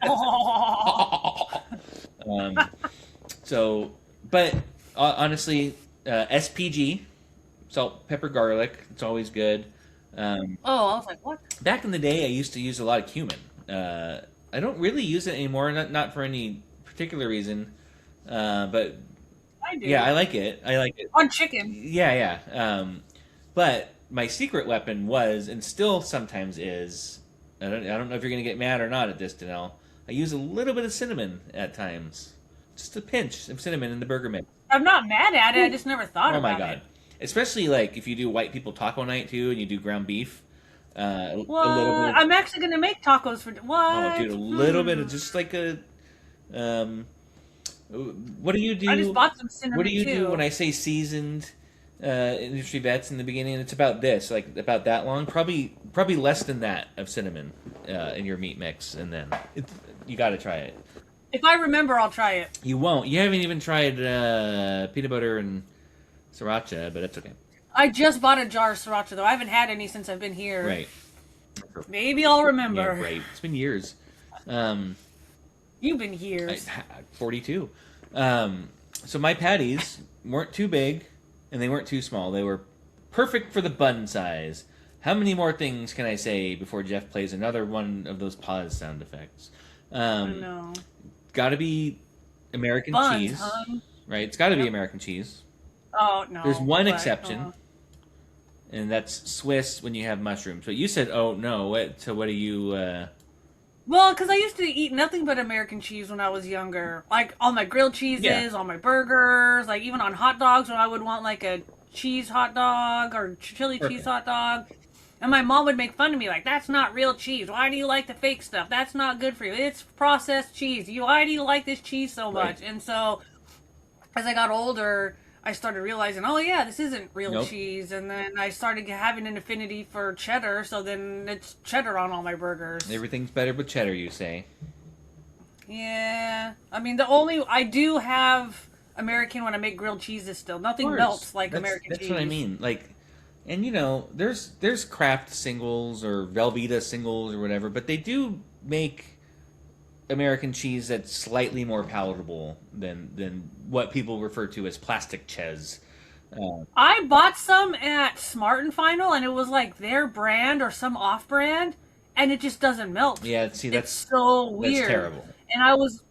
So, but honestly, SPG, salt, pepper, garlic. It's always good. I was like, what? Back in the day, I used to use a lot of cumin. I don't really use it anymore, not for any particular reason. But I do. yeah, I like it. I like it. On chicken. Yeah, yeah. But my secret weapon was, and still sometimes is, I don't know if you're gonna get mad or not at this, Danelle. I use a little bit of cinnamon at times, just a pinch of cinnamon in the burger mix. I'm not mad at it. I just never thought Oh about my god! it. Especially like if you do white people taco night too, and you do ground beef. What? A little bit. I'm actually gonna make tacos for what? Oh, dude, a little bit of just like a. What do you do? I just bought some cinnamon What do you too. do when I say seasoned industry vets in the beginning? It's about this, like about that long, probably less than that of cinnamon in your meat mix, and then you got to try it. If I remember, I'll try it. You won't. You haven't even tried peanut butter and sriracha, but that's okay. I just bought a jar of sriracha though. I haven't had any since I've been here. Right. Maybe I'll remember. Yeah, right. It's been years. You've been years. 42. So my patties weren't too big, and they weren't too small. They were perfect for the bun size. How many more things can I say before Jeff plays another one of those pause sound effects? I know. Got to be American Buns, cheese, huh? right? It's got to be Yep. American cheese. Oh no. There's one but, exception, and that's Swiss when you have mushrooms. But you said, "Oh no!" What do you? Well, because I used to eat nothing but American cheese when I was younger. Like on my grilled cheeses, Yeah. on my burgers, like even on hot dogs when I would want like a cheese hot dog or chili cheese Perfect. hot dog. And my mom would make fun of me like, that's not real cheese. Why do you like the fake stuff? That's not good for you. It's processed cheese. Why do you like this cheese so much? Right. And so as I got older, I started realizing, oh yeah, this isn't real Nope. cheese. And then I started having an affinity for cheddar, so then it's cheddar on all my burgers. Everything's better with cheddar, you say? Yeah. I mean, I do have American when I make grilled cheeses still. Nothing Of course. melts like That's- American cheese. That's what I mean. Like, and you know, there's Kraft singles or Velveeta singles or whatever, but they do make American cheese that's slightly more palatable than what people refer to as plastic cheese. I bought some at Smart and Final, and it was like their brand or some off-brand, and it just doesn't melt. Yeah, see, It's that's so weird. that's terrible. And I was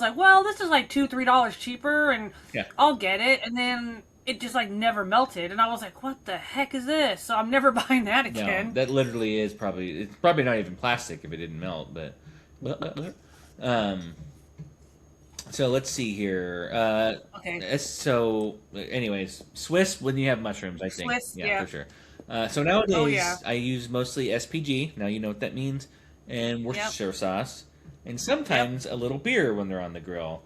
like, well, this is like $2-3 cheaper, and Yeah. I'll get it. And then it just like never melted, and I was like, what the heck is this? So I'm never buying that No, again. that literally is it's probably not even plastic if it didn't melt, but so let's see here. Okay. So, anyways, Swiss when you have mushrooms, I think. Swiss, yeah, yeah. for sure. So nowadays, Oh, yeah. I use mostly SPG. Now you know what that means, and Worcestershire sauce, and sometimes a little beer when they're on the grill.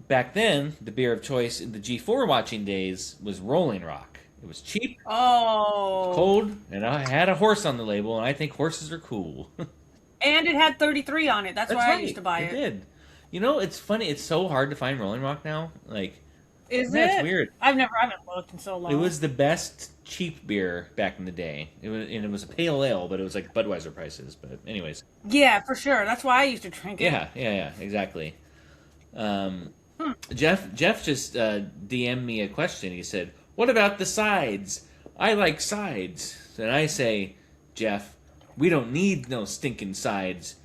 Back then, the beer of choice in the G4 watching days was Rolling Rock. It was cheap, Oh. cold, and I had a horse on the label, and I think horses are cool. And it had 33 on it. That's why I used to buy it. It did. You know, it's funny. It's so hard to find Rolling Rock now. Like, Is yeah, it? it's weird. I haven't looked in so long. It was the best cheap beer back in the day. It was a pale ale, but it was like Budweiser prices. But anyways, Yeah, for sure. That's why I used to drink it. yeah, exactly. Jeff just DM'd me a question. He said, "What about the sides? I like sides." And I say, Jeff, we don't need no stinking sides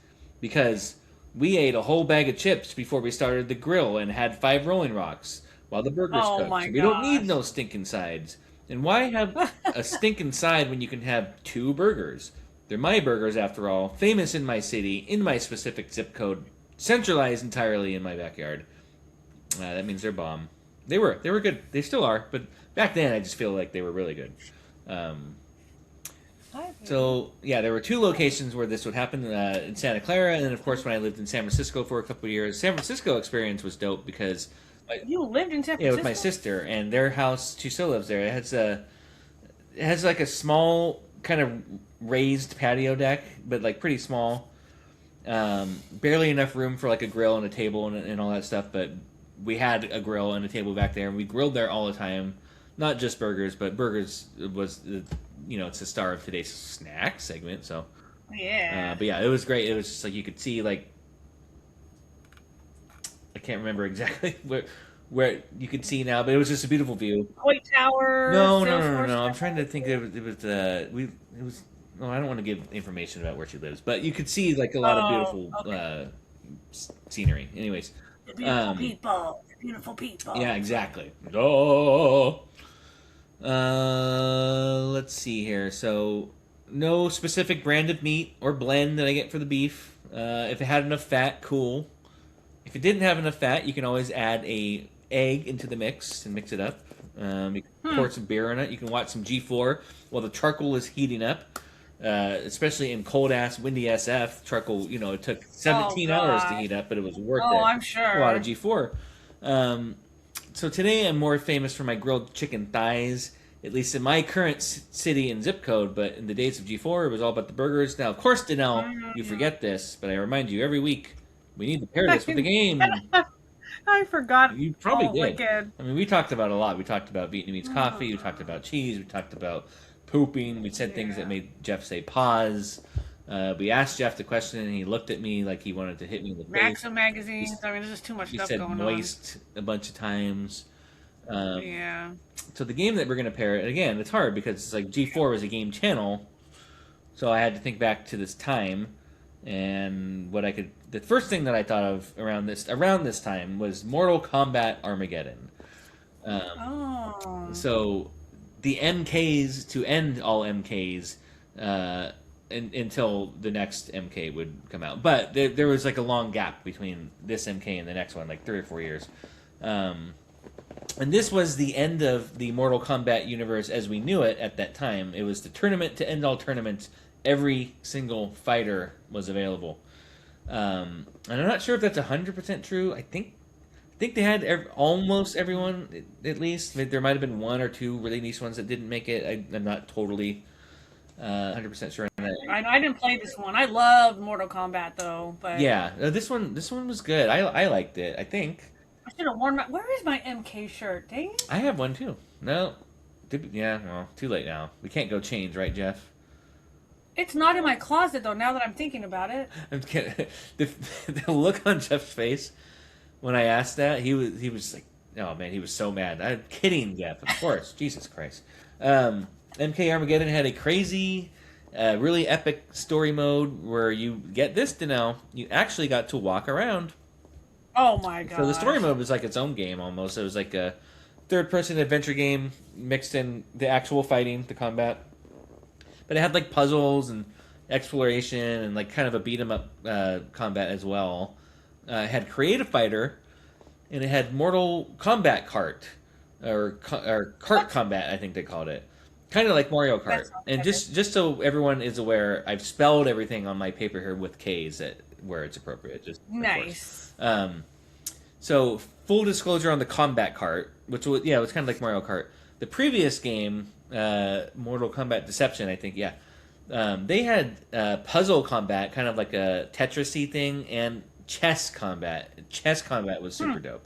because we ate a whole bag of chips before we started the grill and had 5 Rolling Rocks while the burgers Oh cooked. my We don't need gosh. no stinking sides. And why have a stinking side when you can have 2 burgers? They're my burgers after all, famous in my city, in my specific zip code, centralized entirely in my backyard. That means they're bomb. They were good. They still are, but back then I just feel like they were really good. So yeah, there were 2 locations where this would happen in Santa Clara, and then of course when I lived in San Francisco for a couple of years. San Francisco experience was dope because You lived in San Yeah, Francisco? with my sister, and their house, she still lives there. It has like a small kind of raised patio deck, but like pretty small. Barely enough room for like a grill and a table and all that stuff. But we had a grill and a table back there, and we grilled there all the time. Not just burgers, but burgers was it's the star of today's snack segment. So Yeah. but yeah, it was great. It was just like you could see like I can't remember exactly where you could see now, but it was just a beautiful view. White Tower. No. I'm trying to think. It was it was. Oh, I don't want to give information about where she lives, but you could see like a lot of beautiful scenery. Anyways, The beautiful people. The beautiful people. yeah, exactly. Oh. Let's see here. So, no specific brand of meat or blend that I get for the beef. If it had enough fat, cool. If it didn't have enough fat, you can always add a egg into the mix and mix it up. You can pour some beer on it. You can watch some G4 while the charcoal is heating up. Especially in cold ass, windy SF charcoal. It took 17 hours to heat up, but it was worth it. Oh, I'm sure. A lot of G4. So today I'm more famous for my grilled chicken thighs, at least in my current city and zip code. But in the days of G4, it was all about the burgers. Now, of course, Danelle, you forget this, but I remind you every week we need to pair this with the game. I forgot. You probably did. Wicked. I mean, we talked about a lot. We talked about Vietnamese coffee. We talked about cheese. We talked about pooping. We said things that made Jeff say pause. We asked Jeff the question, and he looked at me like he wanted to hit me in the face. Maxim magazines. I mean, there's just too much He stuff said going moist a bunch of times. Yeah. So the game that we're going to pair, and again, it's hard because it's like G4 was a game channel, so I had to think back to this time, and the first thing that I thought of around this time was Mortal Kombat Armageddon. So the MKs to end all MKs until the next MK would come out, but there was like a long gap between this MK and the next one, like 3 or 4 years. And this was the end of the Mortal Kombat universe as we knew it at that time. It was the tournament to end all tournaments. Every single fighter was available. And I'm not sure if that's 100% true. I think they had almost everyone, at least. There might have been 1 or 2 really niche ones that didn't make it. I'm not totally 100% sure on that. I didn't play this one. I loved Mortal Kombat, though. But Yeah, this one was good. I liked it, I think. I should have worn my... Where is my MK shirt? Dang it. I have one, too. No. Well, too late now. We can't go change, right, Jeff? It's not in my closet, though, now that I'm thinking about it. I'm kidding. The look on Jeff's face when I asked that, he was like, oh man, he was so mad. I'm kidding, Jeff, of course. Jesus Christ. MK Armageddon had a crazy, really epic story mode where you get this to know you actually got to walk around. Oh my god. So the story mode was like its own game almost. It was like a third-person adventure game mixed in the actual fighting, the combat. But it had like puzzles and exploration and like kind of a beat 'em up combat as well. It had Creative Fighter, and it had Mortal Kombat Kart or Kart Combat, I think they called it. Kind of like Mario Kart. And just so everyone is aware, I've spelled everything on my paper here with K's where it's appropriate. Just nice. So full disclosure on the Combat Kart, which was it was kind of like Mario Kart. The previous game, Mortal Kombat Deception, I think, they had puzzle combat, kind of like a Tetris-y thing, and chess combat. Chess combat was super dope.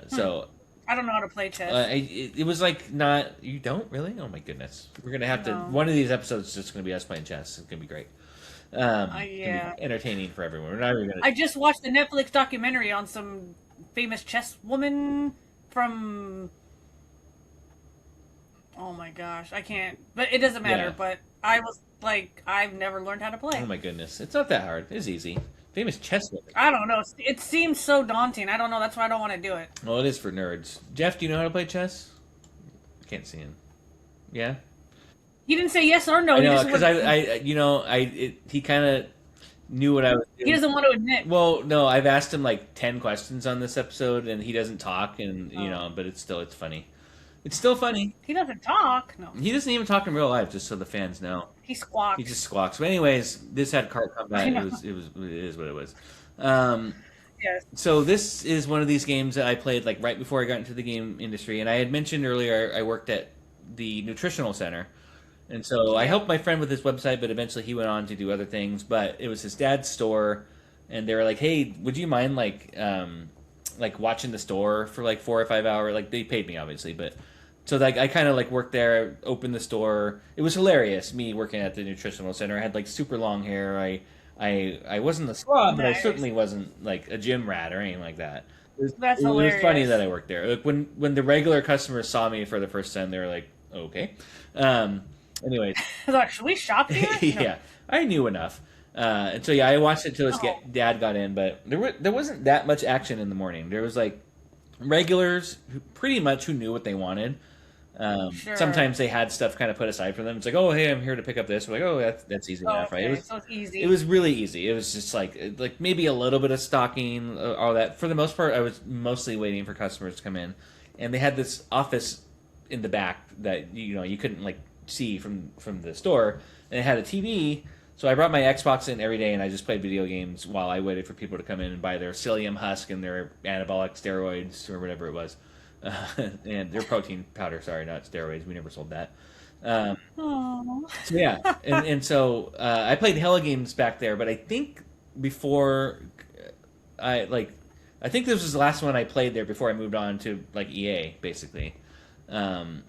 So I don't know how to play chess. it was like not... You don't really? Oh my goodness. We're going to have to... One of these episodes is just going to be us playing chess. It's going to be great. Yeah. Entertaining for everyone. We're not even gonna... I just watched the Netflix documentary on some famous chess woman from... Oh my gosh, I can't. But it doesn't matter. Yeah. But I was like, I've never learned how to play. Oh my goodness. It's not that hard. It's easy. Famous chess woman. I don't know. It seems so daunting. I don't know. That's why I don't want to do it. Well, it is for nerds. Jeff, do you know how to play chess? I can't see him. Yeah? He didn't say yes or no. I know, because he kind of knew what I was doing. He doesn't want to admit. Well, no, I've asked him like 10 questions on this episode, and he doesn't talk, and but it's funny. It's still funny. He doesn't talk. No. He doesn't even talk in real life, just so the fans know. He squawks. He just squawks. But anyways, this had Kart Combat. It is what it was. Yes. So this is one of these games that I played like right before I got into the game industry, and I had mentioned earlier I worked at the nutritional center, and so I Yeah. helped my friend with his website, but eventually he went on to do other things. But it was his dad's store, and they were like, "Hey, would you mind like watching the store for like 4 or 5 hours?" Like they paid me obviously, but so like I kind of like worked there, opened the store. It was hilarious. Me working at the nutritional center. I had like super long hair. I wasn't a slob, but I Nice. certainly wasn't like a gym rat or anything like that. That's It was funny that hilarious. I worked there. Like when the regular customers saw me for the first time, they were like, "Okay." Um, anyways, I was like, should we shop here? No. yeah, I knew enough. And so yeah, I watched it until his Oh, dad got in, but there wasn't that much action in the morning. There was like regulars who pretty much who knew what they wanted. sure. Sometimes they had stuff kind of put aside for them. It's like, oh, hey, I'm here to pick up this. We're like, oh, that's easy Oh, enough, right? okay. So it's It easy. was really easy. It was just like maybe a little bit of stocking, all that. For the most part, I was mostly waiting for customers to come in, and they had this office in the back that you couldn't like see from the store, and it had a TV. So I brought my Xbox in every day, and I just played video games while I waited for people to come in and buy their psyllium husk and their anabolic steroids or whatever it was, and their protein powder. Sorry, not steroids. We never sold that. Um, Oh. so yeah, and so I played hella games back there, but I think before I like, I think this was the last one I played there before I moved on to like EA basically. Um,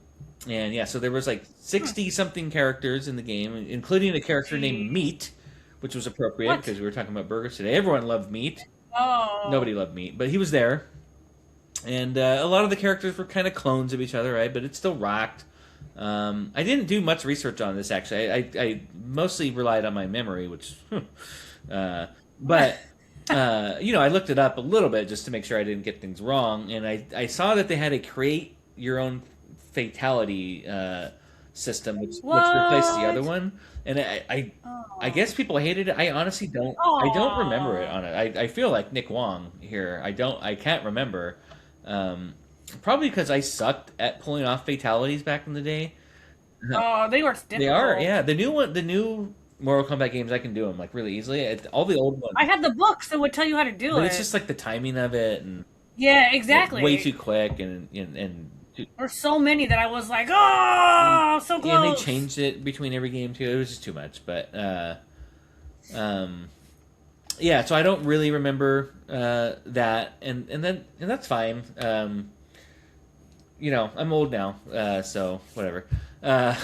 and yeah, so there was like 60 something characters in the game, including a character named Jeez. Meat, which was appropriate What? because we were talking about burgers today. Everyone loved Meat. Oh. Nobody loved Meat, but he was there, and a lot of the characters were kind of clones of each other, right? But it still rocked. I didn't do much research on this actually. I mostly relied on my memory, which, uh, but I looked it up a little bit just to make sure I didn't get things wrong, and I saw that they had a create your own fatality system, which replaced the other What? one, and I Oh. guess people hated it. I honestly don't. I don't remember it Oh. on it. I feel like Nick Wong here. I can't remember. Um, Probably because I sucked at pulling off fatalities back in the day. Oh, they were They are, difficult. yeah. The new Mortal Kombat games, I can do them like really easily. All the old ones, I had the books that would tell you how to do but it's it. just like the timing of it and Yeah, way too exactly. quick and There's so many that I was like, oh, so and they close. changed it between every game too. It was just too much, but um, yeah. So I don't really remember that, and that's fine. I'm old now, so whatever. Uh,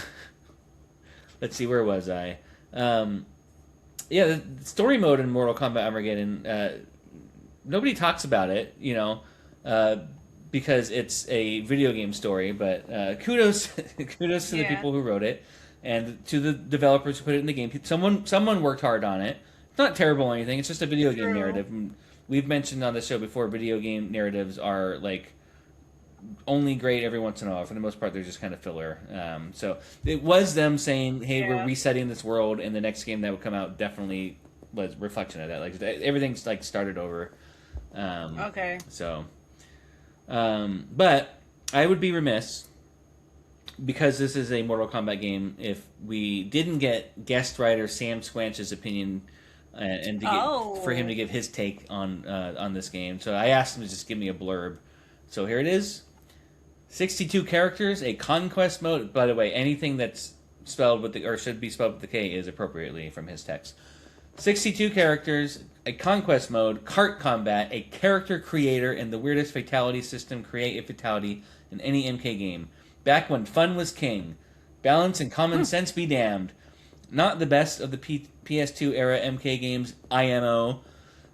let's see, where was I? Um, yeah, the story mode in Mortal Kombat Armageddon. Nobody talks about it, uh, because it's a video game story. But kudos, kudos to the Yeah, people who wrote it, and to the developers who put it in the game. Someone worked hard on it. It's not terrible or anything. It's just a video game true. narrative. And we've mentioned on the show before, video game narratives are like only great every once in a while. For the most part, they're just kind of filler. So it was them saying, "Hey, we're Yeah. resetting this world," and the next game that would come out definitely was a reflection of that. Like everything's like started over. Um, Okay. so, but I would be remiss because this is a Mortal Kombat game if we didn't get guest writer Sam Squanch's opinion. And to for him to Oh. give his take on this game, so I asked him to just give me a blurb. So here it is: 62 characters, a conquest mode. By the way, anything that's spelled with the or should be spelled with the K is appropriately from his text. 62 characters, a conquest mode, cart combat, a character creator, and the weirdest fatality system. Create a fatality in any MK game. Back when fun was king. Balance and common Hmm. sense be damned. Not the best of the PS2 era MK games, IMO,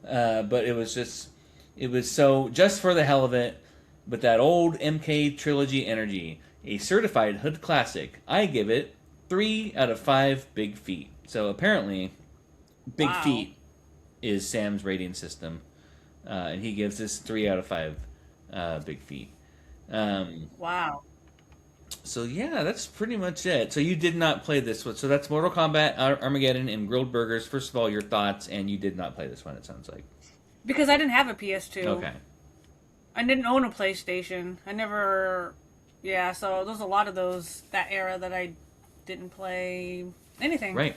but it was so just for the hell of it, but that old MK trilogy energy, a certified hood classic. I give it 3 out of 5 big feet. So apparently, big Wow. feet is Sam's rating system, and he gives this 3 out of 5 big feet. Um, Wow. so yeah, that's pretty much it. So you did not play this one. So that's Mortal Kombat, Armageddon, and Grilled Burgers. First of all, your thoughts, and you did not play this one. It sounds like. Because I didn't have a PS2. Okay. I didn't own a PlayStation. I never. Yeah, so there's a lot of those, that era that I didn't play anything. Right.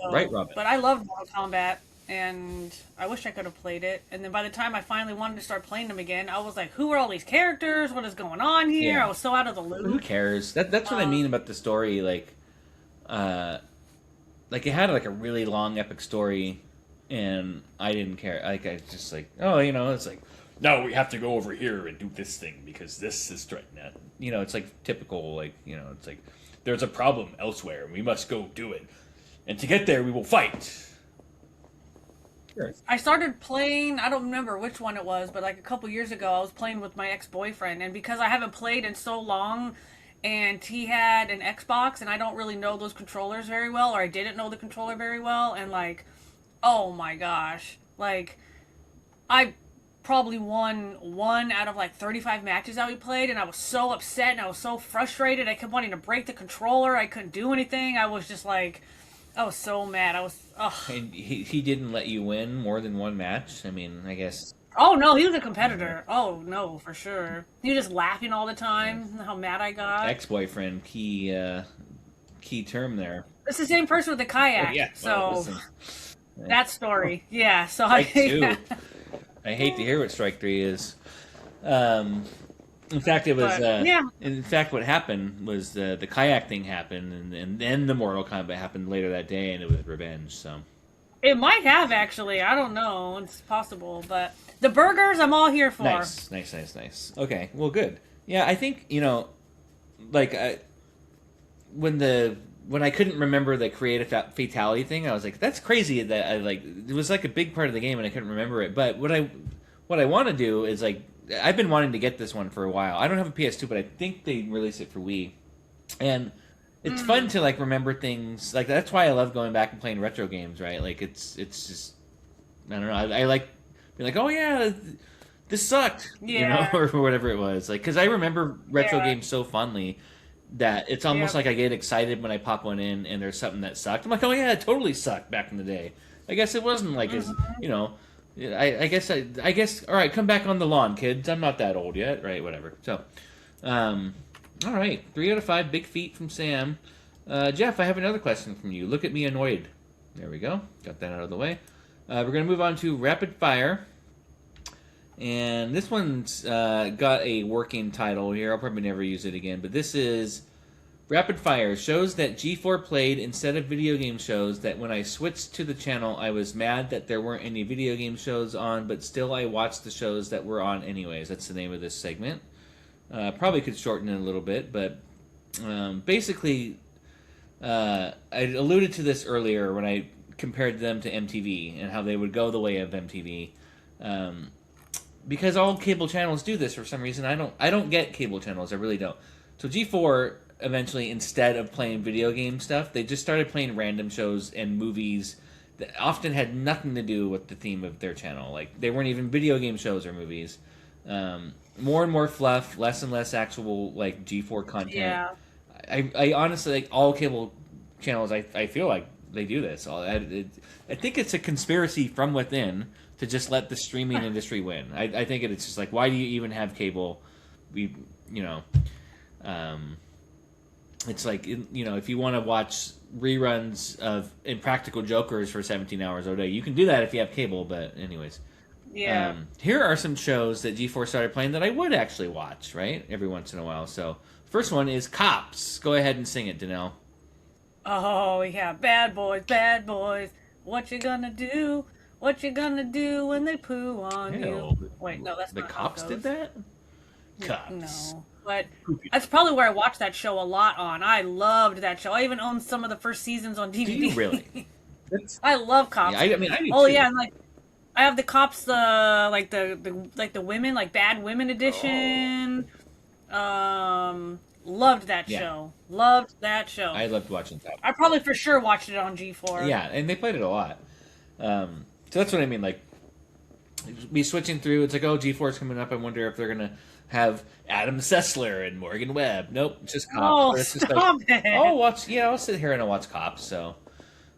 Right, So, Robin. but I loved Mortal Kombat. and I wish I could have played it. And then by the time I finally wanted to start playing them again, I was like, "Who are all these characters? What is going on here?" Yeah. I was so out of the loop. Who cares? That's what I mean about the story. Like it had like a really long epic story, and I didn't care. Like I just like, oh, it's like, no, we have to go over here and do this thing because this is threatening that. It's like typical, like, it's like there's a problem elsewhere and we must go do it, and to get there we will fight. Sure. I started playing, I don't remember which one it was, but like a couple years ago, I was playing with my ex-boyfriend, and because I haven't played in so long, and he had an Xbox, and I don't really know those controllers very well, or I didn't know the controller very well, and like, oh my gosh, like, I probably won 1 out of like 35 matches that we played, and I was so upset, and I was so frustrated, I kept wanting to break the controller, I couldn't do anything, I was just like, I was so mad. Ugh. And he didn't let you win more than one match? I mean, I guess... Oh, no, he was a competitor. Oh, no, for sure. He was just laughing all the time, how mad I got. Ex-boyfriend, key term there. It's the same person with the kayak. Oh, yeah. So, Well, that story. Yeah, so Strike 2. I hate to hear what Strike 3 is. In fact, it was. yeah. In fact, what happened was the kayak thing happened, and then the Mortal Kombat happened later that day, and it was revenge. So It might have, actually. I don't know. It's possible. But the burgers, I'm all here for. nice. Okay, well, good. Yeah, I think like when I couldn't remember the creative fatality thing, I was like, that's crazy. That it was like a big part of the game, and I couldn't remember it. But what I want to do is like. I've been wanting to get this one for a while. I don't have a PS2, but I think they released it for Wii. And it's fun to like remember things. Like that's why I love going back and playing retro games, right? Like it's just I don't know. I like being like, "Oh yeah, this sucked." Yeah. Or whatever it was. Like cuz I remember retro games so fondly that it's almost like I get excited when I pop one in and there's something that sucked. I'm like, "Oh yeah, it totally sucked back in the day." I guess it wasn't like as, I guess. All right, come back on the lawn, kids. I'm not that old yet, right? Whatever. So, all right, 3 out of 5 big feet from Sam. Jeff, I have another question from you. Look at me annoyed. There we go. Got that out of the way. We're gonna move on to rapid fire, and this one's got a working title here. I'll probably never use it again, but this is rapid fire shows that G4 played instead of video game shows that when I switched to the channel I was mad that there weren't any video game shows on, but still I watched the shows that were on anyways. That's the name of this segment. Probably could shorten it a little bit, but basically I alluded to this earlier when I compared them to MTV and how they would go the way of MTV. Because all cable channels do this for some reason. I don't get cable channels. I really don't. So G4 eventually, instead of playing video game stuff, they just started playing random shows and movies that often had nothing to do with the theme of their channel. Like, they weren't even video game shows or movies. More and more fluff, less and less actual, like, G4 content. Yeah. I honestly, like, all cable channels, I feel like they do this. I think it's a conspiracy from within to just let the streaming industry win. I think it's just like, why do you even have cable? It's like, if you want to watch reruns of Impractical Jokers for 17 hours a day, you can do that if you have cable, but anyways. Yeah. Here are some shows that G4 started playing that I would actually watch, right? Every once in a while. So, first one is Cops. Go ahead and sing it, Danelle. Oh, yeah. Bad boys. What you gonna do? What you gonna do when they poo on you? Wait, no, that's the not Cops how it goes. did that? Cops. No. But that's probably where I watched that show a lot on. I loved that show. I even owned some of the first seasons on DVD. Do you really? I love Cops. Yeah, I mean, I do oh too. yeah, and like I have the Cops, like the women, like Bad Women edition. Loved that show. Loved that show. I loved watching Cops. I probably for sure watched it on G4. Yeah, and they played it a lot. So that's what I mean. Like, be switching through. It's like, oh, G4's coming up. I wonder if they're gonna have Adam Sessler and Morgan Webb. Nope, it's just Cops. Oh, it's just stop like, it. I'll sit here and I'll watch Cops. So,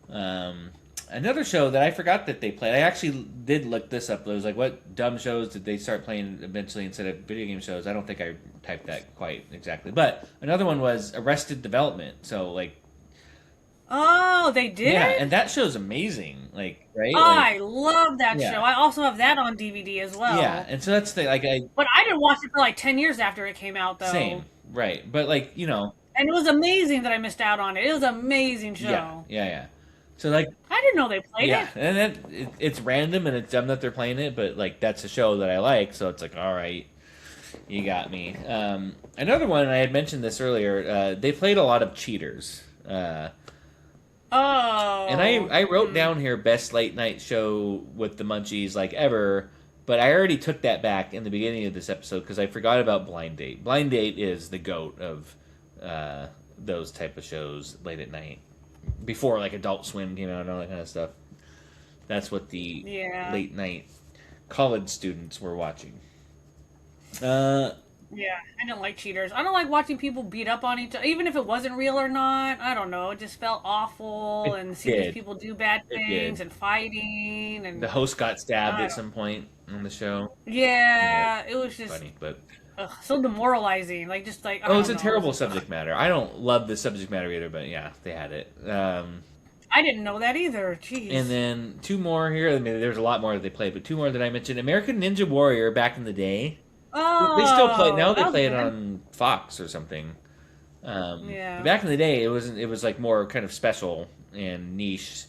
another show that I forgot that they played. I actually did look this up. It was like, what dumb shows did they start playing eventually instead of video game shows? I don't think I typed that quite exactly. But another one was Arrested Development. So, like, Oh, they did? Yeah, and that show's amazing. Like, right? I love that Yeah. show. I also have that on DVD as well. Yeah, and so that's the But I didn't watch it for like 10 years after it came out, though. same, right? But like, And it was amazing that I missed out on it. It was an amazing show. yeah. So like, I didn't know they played yeah, it. and then it's random and it's dumb that they're playing it, but like that's a show that I like, so it's like, all right, you got me. Another one, I had mentioned this earlier. They played a lot of Cheaters. Oh. And I wrote down here best late night show with the Munchies like ever, but I already took that back in the beginning of this episode because I forgot about Blind Date. Blind Date is the GOAT of those type of shows late at night. Before like Adult Swim came out and all that kind of stuff. That's what the late night college students were watching. Yeah, I don't like cheaters. I don't like watching people beat up on each other, even if it wasn't real or not. I don't know. It just felt awful, and seeing these people do bad things and fighting. And the host got stabbed at some point on the show. Yeah, it was just funny, but so demoralizing. Like just like it's a terrible subject matter. I don't love the subject matter either, but yeah, they had it. I didn't know that either. Jeez. And then two more here. I mean, there's a lot more that they played, but two more that I mentioned. American Ninja Warrior back in the day. Oh, they still play now. They play it on Fox or something. Yeah. Back in the day, it wasn't. It was like more kind of special and niche,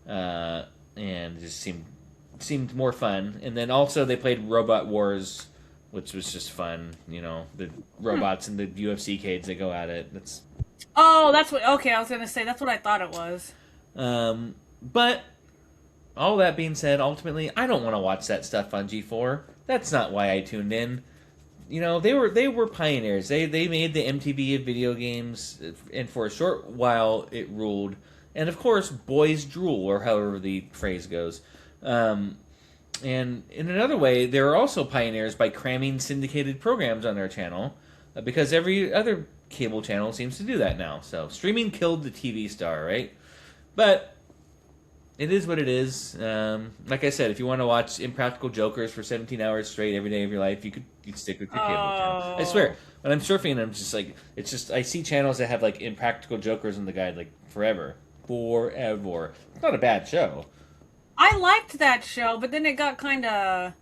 and it just seemed more fun. And then also they played Robot Wars, which was just fun. The robots and the UFC cage that go at it. That's what. Okay, I was gonna say that's what I thought it was. But all that being said, ultimately, I don't want to watch that stuff on G4. That's not why I tuned in. They were pioneers. They made the MTV of video games, and for a short while it ruled. And of course, boys drool, or however the phrase goes. And in another way, they were also pioneers by cramming syndicated programs on their channel, because every other cable channel seems to do that now. So streaming killed the TV star, right? But it is what it is. Like I said, if you want to watch Impractical Jokers for 17 hours straight every day of your life, you'd stick with your cable channel. I swear, when I'm surfing, I'm just like, it's just, I see channels that have like Impractical Jokers in the guide like forever. It's not a bad show. I liked that show, but then it got kind of,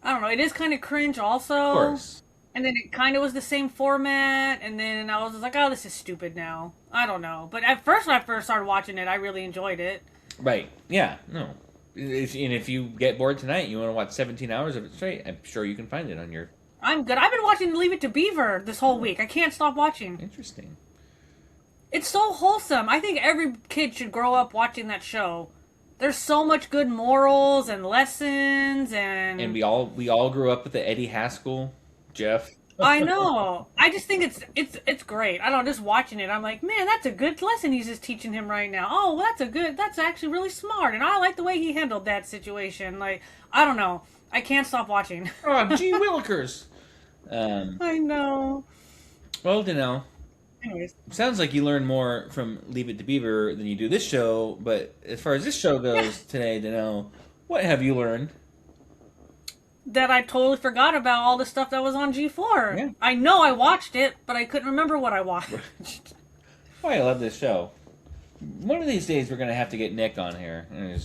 I don't know, it is kind of cringe also. Of course. And then it kind of was the same format, and then I was just like, oh, this is stupid now. I don't know. But at first, when I first started watching it, I really enjoyed it. Right. Yeah. No. If you get bored tonight, you want to watch 17 hours of it straight, I'm sure you can find it on your... I'm good. I've been watching Leave It to Beaver this whole week. I can't stop watching. Interesting. It's so wholesome. I think every kid should grow up watching that show. There's so much good morals and lessons, and we all grew up with the Eddie Haskell, Jeff. I know. I just think it's great. I don't know, just watching it, I'm like, man, that's a good lesson he's just teaching him right now. Oh, well, that's actually really smart, and I like the way he handled that situation. Like, I don't know. I can't stop watching. Oh, gee willikers. I know. Well, Danelle. Anyways. Sounds like you learn more from Leave It to Beaver than you do this show, but as far as this show goes today, Danelle, what have you learned? That I totally forgot about all the stuff that was on G4. Yeah. I know I watched it, but I couldn't remember what I watched. Oh, I love this show. One of these days we're going to have to get Nick on here. And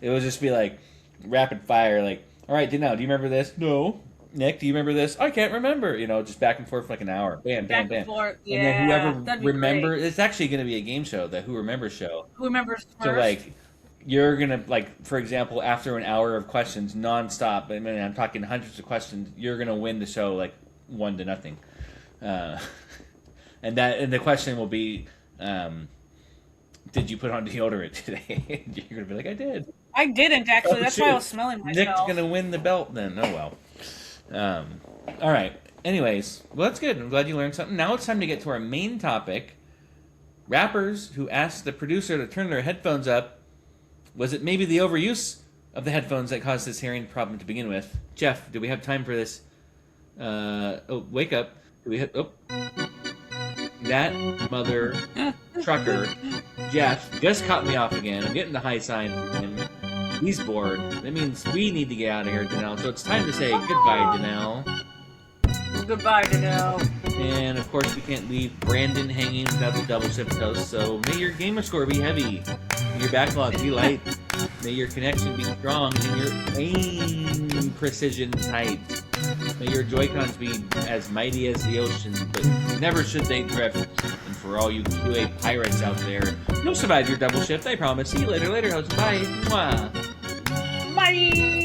it will just be like rapid fire, like, all right, Danelle, do you remember this? No. Nick, do you remember this? I can't remember. Just back and forth for like an hour. Bam, bam, Back bam. and forth. Yeah, and then that'd whoever be remembers, great. it's actually going to be a game show, the Who Remembers show. Who remembers first? So, like, you're going to, like, for example, after an hour of questions nonstop, I mean, I'm talking hundreds of questions, you're going to win the show, like, 1-0. And the question will be, did you put on deodorant today? You're going to be like, I did. I didn't, actually. That's why I was smelling myself. Nick's going to win the belt then. Oh, well. All right. Anyways, well, that's good. I'm glad you learned something. Now it's time to get to our main topic. Rappers who asked the producer to turn their headphones up. Was it maybe the overuse of the headphones that caused this hearing problem to begin with? Jeff, do we have time for this? Wake up. Do we have... Oh. That mother trucker, Jeff, just cut me off again. I'm getting the high sign from him. He's bored. That means we need to get out of here, Danelle. So it's time to say goodbye, Danelle. Goodbye, Danelle. And of course, we can't leave Brandon hanging without the double shift toast. So may your gamer score be heavy, may your backlog be light, may your connection be strong, and your aim precision tight. May your Joy-Cons be as mighty as the ocean, but never should they drift. And for all you QA pirates out there, you'll survive your double shift, I promise. See you later, host. Bye. Mwah. Bye.